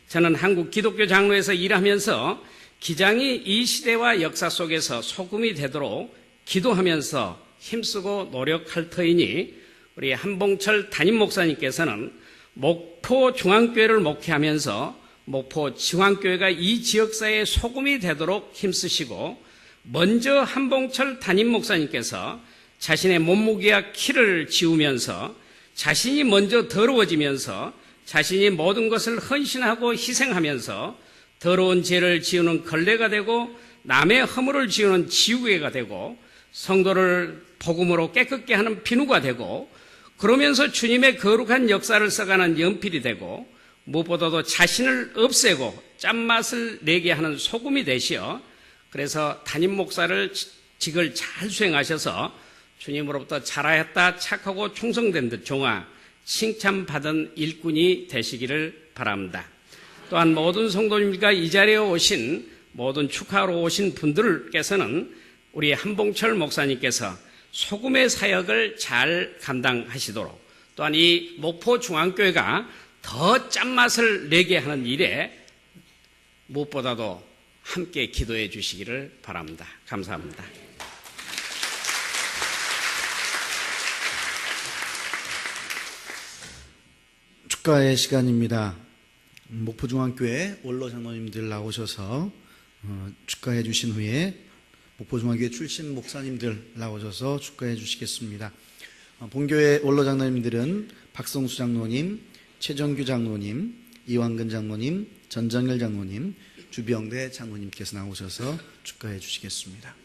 S9: 저는 한국 기독교 장로에서 일하면서 기장이 이 시대와 역사 속에서 소금이 되도록 기도하면서 힘쓰고 노력할 터이니 우리 한봉철 담임 목사님께서는 목포 중앙교회를 목회하면서 목포 중앙교회가 이 지역사회의 소금이 되도록 힘쓰시고 먼저 한봉철 담임 목사님께서 자신의 몸무게와 키를 지우면서 자신이 먼저 더러워지면서 자신이 모든 것을 헌신하고 희생하면서 더러운 죄를 지우는 걸레가 되고 남의 허물을 지우는 지우개가 되고 성도를 복음으로 깨끗게 하는 비누가 되고 그러면서 주님의 거룩한 역사를 써가는 연필이 되고 무엇보다도 자신을 없애고 짠맛을 내게 하는 소금이 되시어 그래서 담임 목사를 직을 잘 수행하셔서 주님으로부터 잘하였다 착하고 충성된 듯 종아 칭찬받은 일꾼이 되시기를 바랍니다. 또한 모든 성도님과 이 자리에 오신 모든 축하하러 오신 분들께서는 우리 한봉철 목사님께서 소금의 사역을 잘 감당하시도록 또한 이 목포 중앙교회가 더 짠맛을 내게 하는 일에 무엇보다도 함께 기도해 주시기를 바랍니다. 감사합니다.
S1: 축가의 시간입니다. 목포중앙교회 원로 장로님들 나오셔서 축가해 주신 후에 목포중앙교회 출신 목사님들 나오셔서 축가해 주시겠습니다. 본교회 원로 장로님들은 박성수 장로님, 최정규 장로님, 이완근 장로님, 전정일 장로님, 주병대 장로님께서 나오셔서 축가해 주시겠습니다.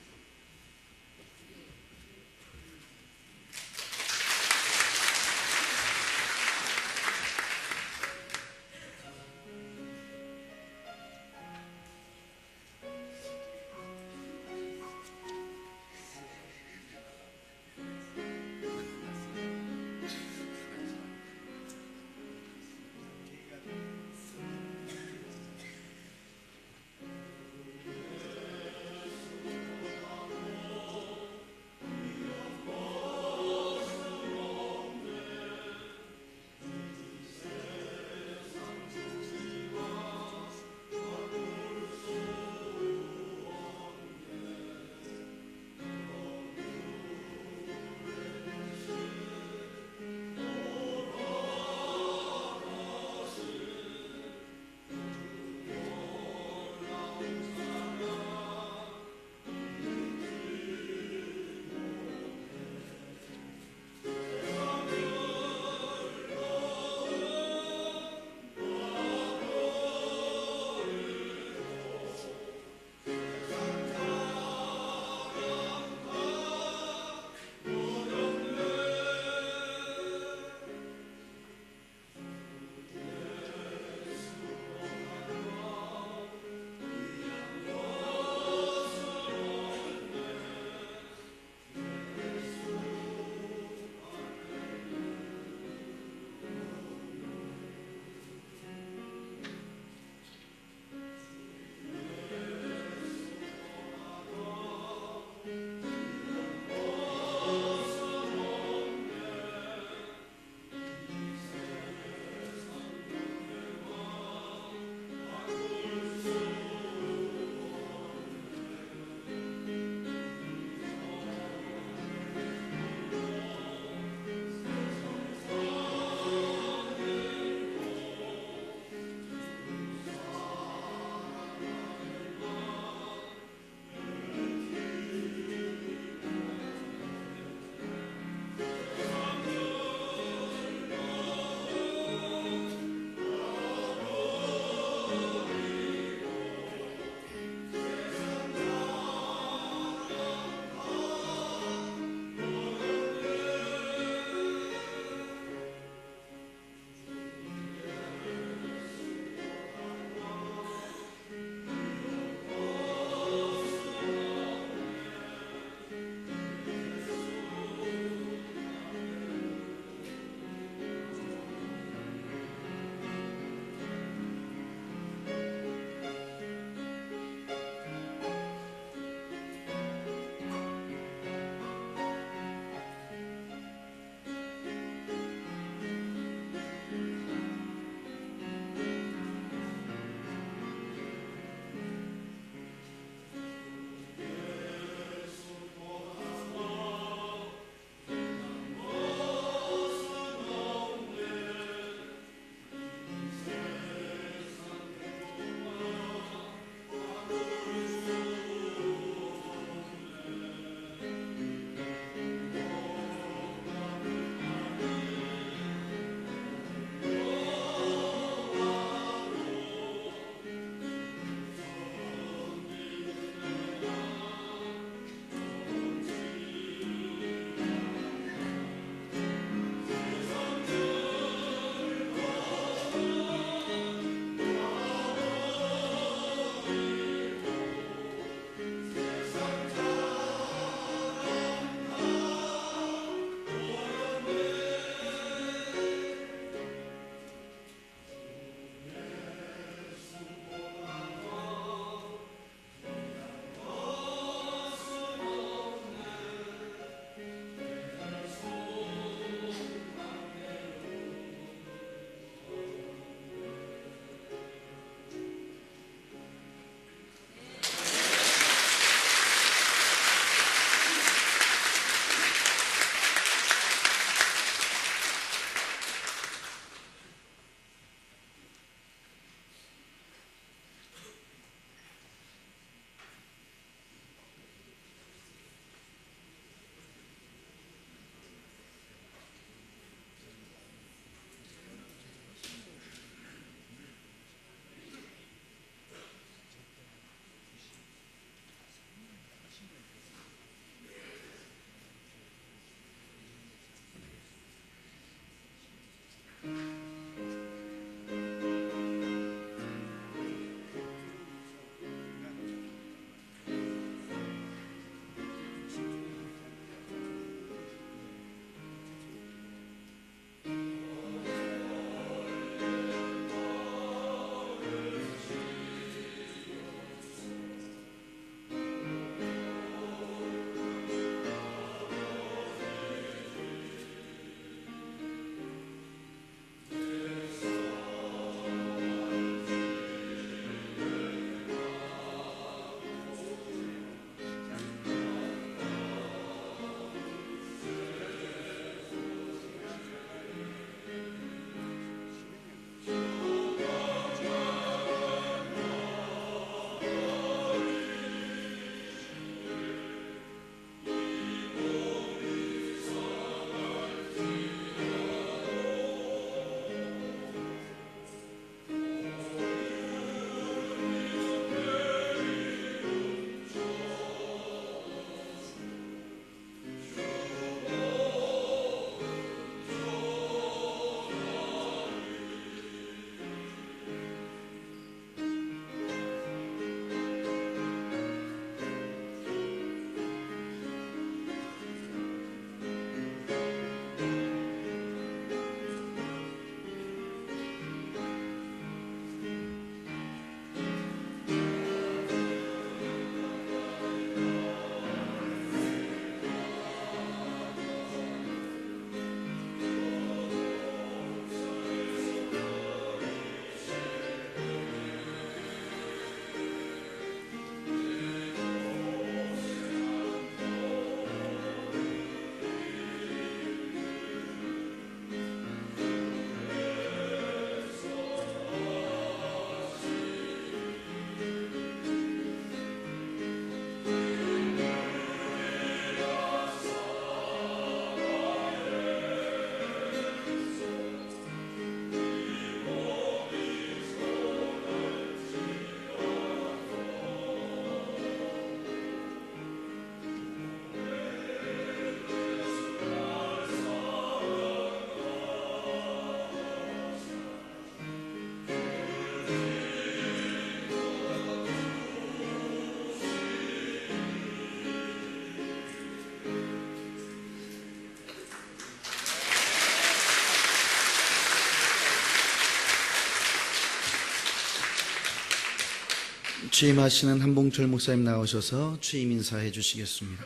S1: 취임하시는 한봉철 목사님 나오셔서 취임 인사해 주시겠습니다.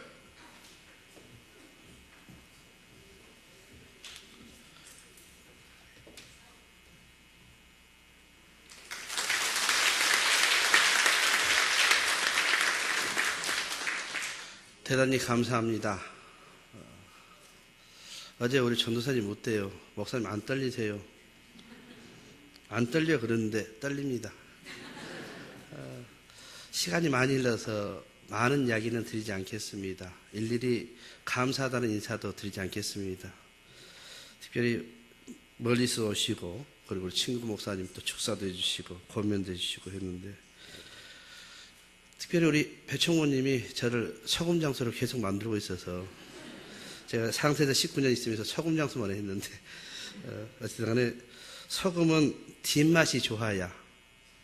S2: 대단히 감사합니다. 어제 우리 전도사님 어때요? 목사님 안 떨리세요? 안 떨려 그러는데 떨립니다. 시간이 많이 흘러서 많은 이야기는 드리지 않겠습니다. 일일이 감사하다는 인사도 드리지 않겠습니다. 특별히 멀리서 오시고 그리고 우리 친구 목사님 또 축사도 해주시고 권면도 해주시고 했는데 특별히 우리 배청모님이 저를 소금 장소로 계속 만들고 있어서 제가 상세대 19년 있으면서 소금 장소만 했는데 어쨌든 간에 소금은 뒷맛이 좋아야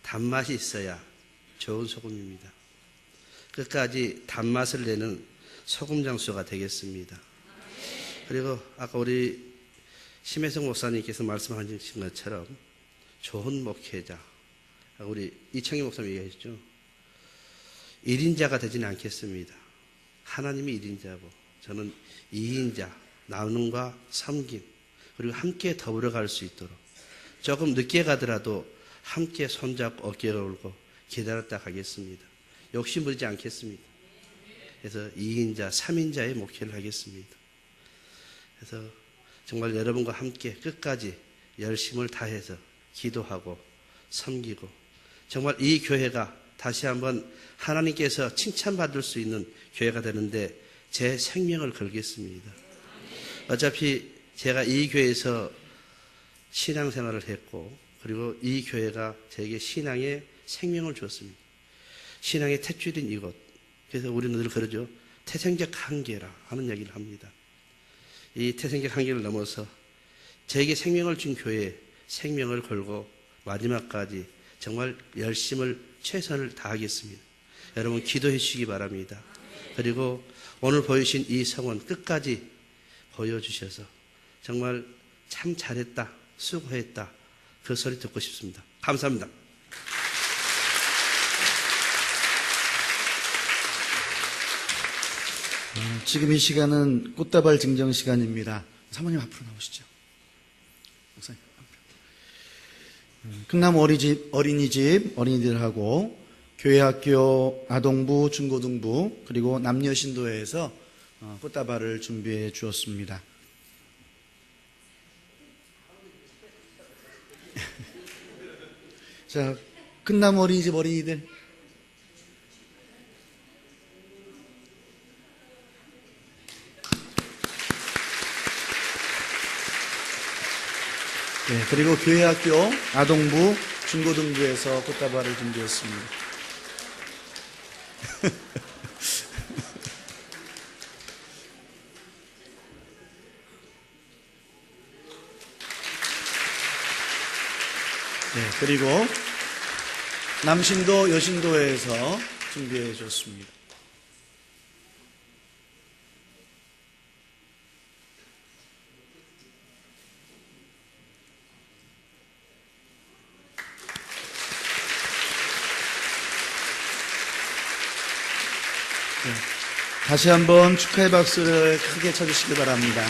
S2: 단맛이 있어야 좋은 소금입니다. 끝까지 단맛을 내는 소금 장수가 되겠습니다. 그리고 아까 우리 심혜성 목사님께서 말씀하신 것처럼 좋은 목회자, 우리 이창희 목사님 얘기하셨죠. 1인자가 되지는 않겠습니다. 하나님이 1인자고 저는 2인자, 나눔과 섬김, 그리고 함께 더불어 갈 수 있도록 조금 늦게 가더라도 함께 손잡고 어깨를 올고 기다렸다 가겠습니다. 욕심 부리지 않겠습니다. 그래서 2인자, 3인자의 목회를 하겠습니다. 그래서 정말 여러분과 함께 끝까지 열심을 다해서 기도하고 섬기고 정말 이 교회가 다시 한번 하나님께서 칭찬받을 수 있는 교회가 되는데 제 생명을 걸겠습니다. 어차피 제가 이 교회에서 신앙생활을 했고 그리고 이 교회가 제게 신앙의 생명을 줬습니다. 신앙의 탯줄인 이곳. 그래서 우리는 늘 그러죠. 태생적 한계라 하는 얘기를 합니다. 이 태생적 한계를 넘어서 제게 생명을 준 교회에 생명을 걸고 마지막까지 정말 열심을 최선을 다하겠습니다. 여러분 기도해 주시기 바랍니다. 그리고 오늘 보여주신 이 성원 끝까지 보여주셔서 정말 참 잘했다, 수고했다 그 소리 듣고 싶습니다. 감사합니다.
S1: 지금 이 시간은 꽃다발 증정 시간입니다. 사모님 앞으로 나오시죠. 목사님 앞으로. 흥남 어린이집 어린이들하고 교회학교 아동부 중고등부 그리고 남녀신도회에서 꽃다발을 준비해 주었습니다. 자, 흥남 어린이집 어린이들 네, 그리고 교회학교 아동부 중고등부에서 꽃다발을 준비했습니다. 네, 그리고 남신도 여신도에서 준비해 줬습니다. 네, 다시 한번 축하의 박수를 크게 쳐주시기 바랍니다.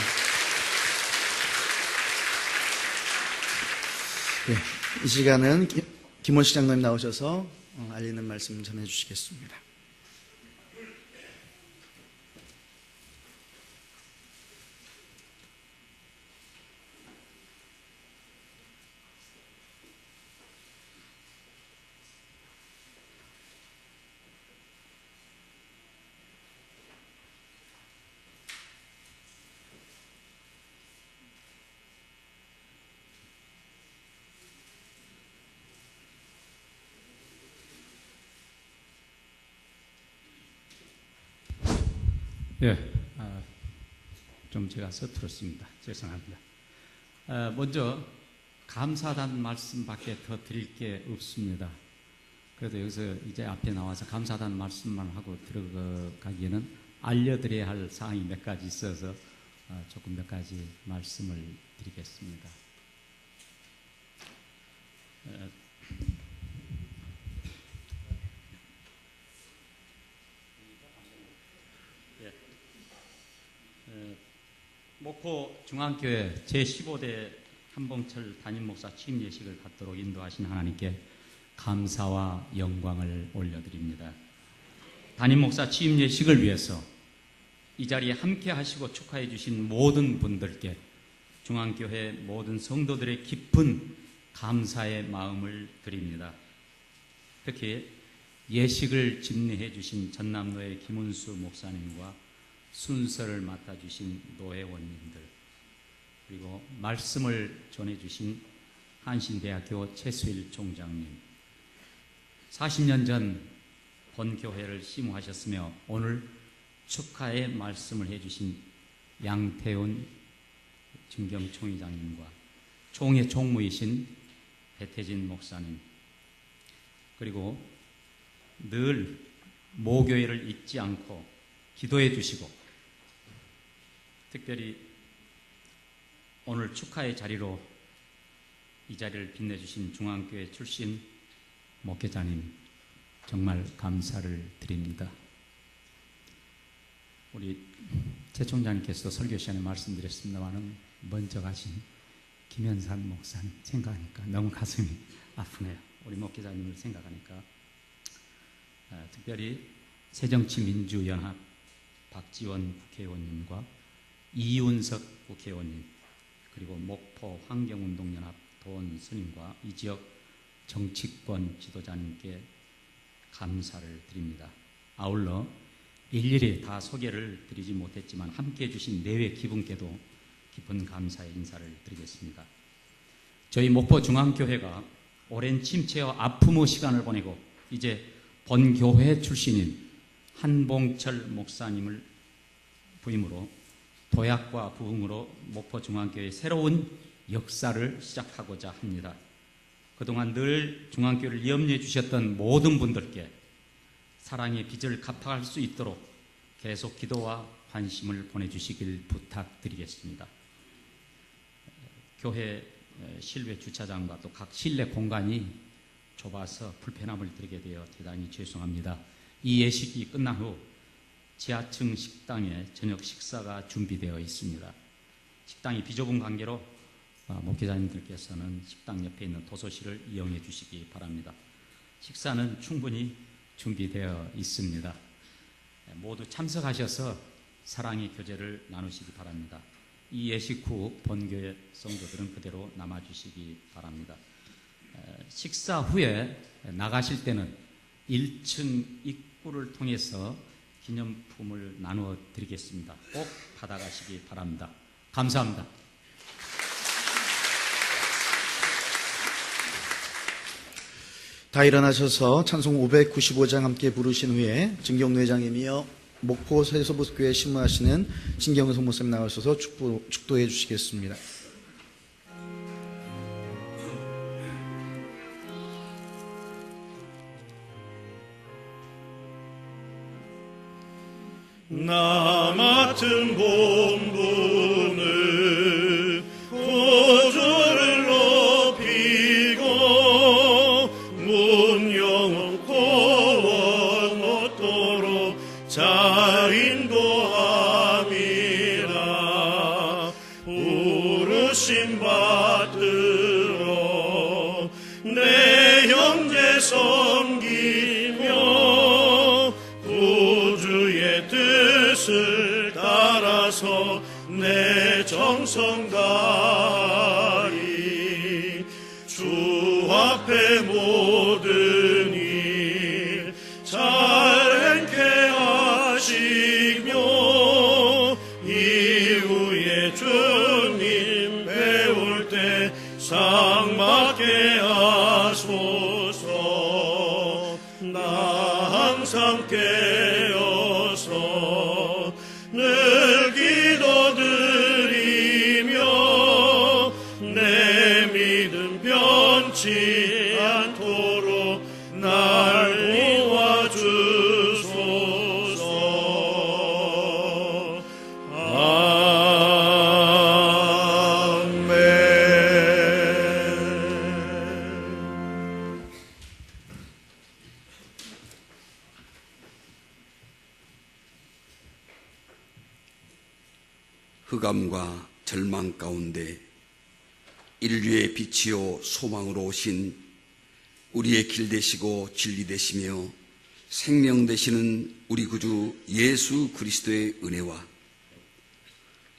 S1: 네, 이 시간은 김원식 장로님 나오셔서 알리는 말씀 전해 주시겠습니다.
S10: 예, 좀 제가 서툴었습니다. 죄송합니다. 먼저 감사하다는 말씀밖에 더 드릴 게 없습니다. 그래도 여기서 이제 앞에 나와서 감사하다는 말씀만 하고 들어가기에는 알려드려야 할 사항이 몇 가지 있어서 조금 몇 가지 말씀을 드리겠습니다. 목포 중앙교회 제15대 한봉철 담임 목사 취임 예식을 갖도록 인도하신 하나님께 감사와 영광을 올려드립니다. 담임 목사 취임 예식을 위해서 이 자리에 함께 하시고 축하해 주신 모든 분들께 중앙교회 모든 성도들의 깊은 감사의 마음을 드립니다. 특히 예식을 집례해 주신 전남노회 김은수 목사님과 순서를 맡아주신 노회원님들, 그리고 말씀을 전해주신 한신대학교 최수일 총장님, 40년 전 본교회를 심우하셨으며 오늘 축하의 말씀을 해주신 양태훈 진경총회장님과 총회 총무이신 배태진 목사님, 그리고 늘 모교회를 잊지 않고 기도해 주시고 특별히 오늘 축하의 자리로 이 자리를 빛내주신 중앙교회 출신 목회자님 정말 감사를 드립니다. 우리 최 총장님께서 설교 시간에 말씀드렸습니다마는 먼저 가신 김현산 목사님 생각하니까 너무 가슴이 아프네요. 우리 목회자님을 생각하니까 특별히 새정치민주연합 박지원 국회의원님과 이윤석 국회의원님, 그리고 목포 환경운동연합 도원 스님과 이 지역 정치권 지도자님께 감사를 드립니다. 아울러 일일이 다 소개를 드리지 못했지만 함께해 주신 내외 기분께도 깊은 감사의 인사를 드리겠습니다. 저희 목포 중앙교회가 오랜 침체와 아픔의 시간을 보내고 이제 본교회 출신인 한봉철 목사님을 부임으로 도약과 부흥으로 목포 중앙교회의 새로운 역사를 시작하고자 합니다. 그동안 늘 중앙교회를 염려해 주셨던 모든 분들께 사랑의 빚을 갚아갈 수 있도록 계속 기도와 관심을 보내주시길 부탁드리겠습니다. 교회 실외 주차장과 또 각 실내 공간이 좁아서 불편함을 드리게 되어 대단히 죄송합니다. 이 예식이 끝난 후 지하층 식당에 저녁 식사가 준비되어 있습니다. 식당이 비좁은 관계로 목회자님들께서는 식당 옆에 있는 도서실을 이용해 주시기 바랍니다. 식사는 충분히 준비되어 있습니다. 모두 참석하셔서 사랑의 교제를 나누시기 바랍니다. 이 예식 후 본교회 성도들은 그대로 남아주시기 바랍니다. 식사 후에 나가실 때는 1층 입구를 통해서 기념품을 나누어 드리겠습니다. 꼭 받아가시기 바랍니다. 감사합니다.
S1: 다 일어나셔서 찬송 595장 함께 부르신 후에 진경노 회장님이여 목포 세서부교회 심무하시는 진경성 목사님 나오셔서 축도해 주시겠습니다.
S11: 나 맡은 본분은 구주를 높이고 문영은 고원 얻도록 잘 인도함이라. 부르심 받들어 내 형제 섬기며 구주의 뜻을 따라서 내 정성 다하리. 주 앞에 모든 일 잘 행케 하시며 이후에 주님 배울 때 상 받게 하소서. 나 항상 깨어서 늘 기도드리며 내 믿음 변치 않도록 날 도와주소서. 아멘.
S12: 흑암과 절망 가운데 인류의 빛이요 소망으로 오신 우리의 길 되시고 진리 되시며 생명 되시는 우리 구주 예수 그리스도의 은혜와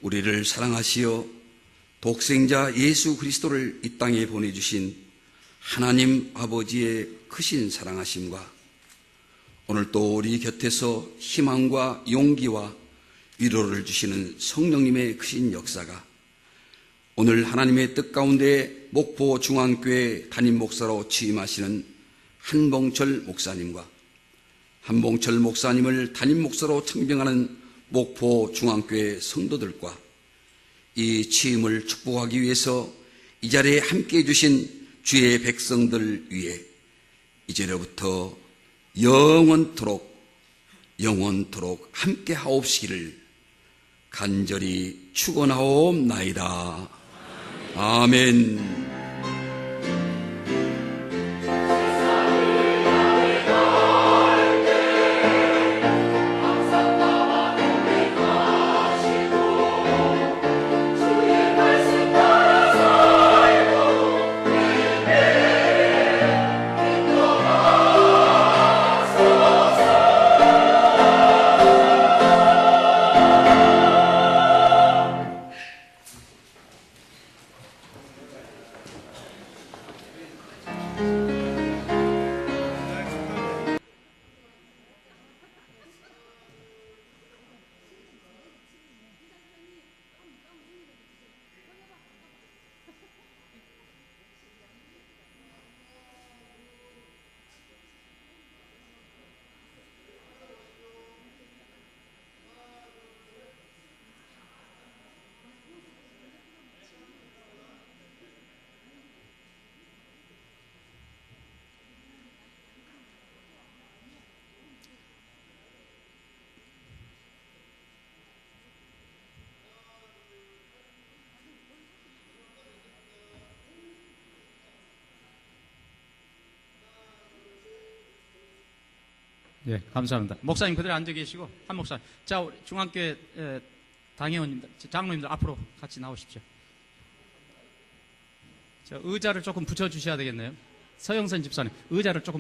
S12: 우리를 사랑하시어 독생자 예수 그리스도를 이 땅에 보내주신 하나님 아버지의 크신 사랑하심과 오늘 또 우리 곁에서 희망과 용기와 위로를 주시는 성령님의 크신 역사가 오늘 하나님의 뜻 가운데 목포 중앙교회 담임 목사로 취임하시는 한봉철 목사님과 한봉철 목사님을 담임 목사로 청빙하는 목포 중앙교회 성도들과 이 취임을 축복하기 위해서 이 자리에 함께해 주신 주의 백성들 위해 이제로부터 영원토록 함께 하옵시기를 간절히 축원하옵나이다. 아멘.
S10: 예, 감사합니다. 목사님 그대로 앉아 계시고 한 목사님. 자, 우리 중앙교회 당회원님들, 장로님들 앞으로 같이 나오십시오. 자, 의자를 조금 붙여주셔야 되겠네요. 서영선 집사님, 의자를 조금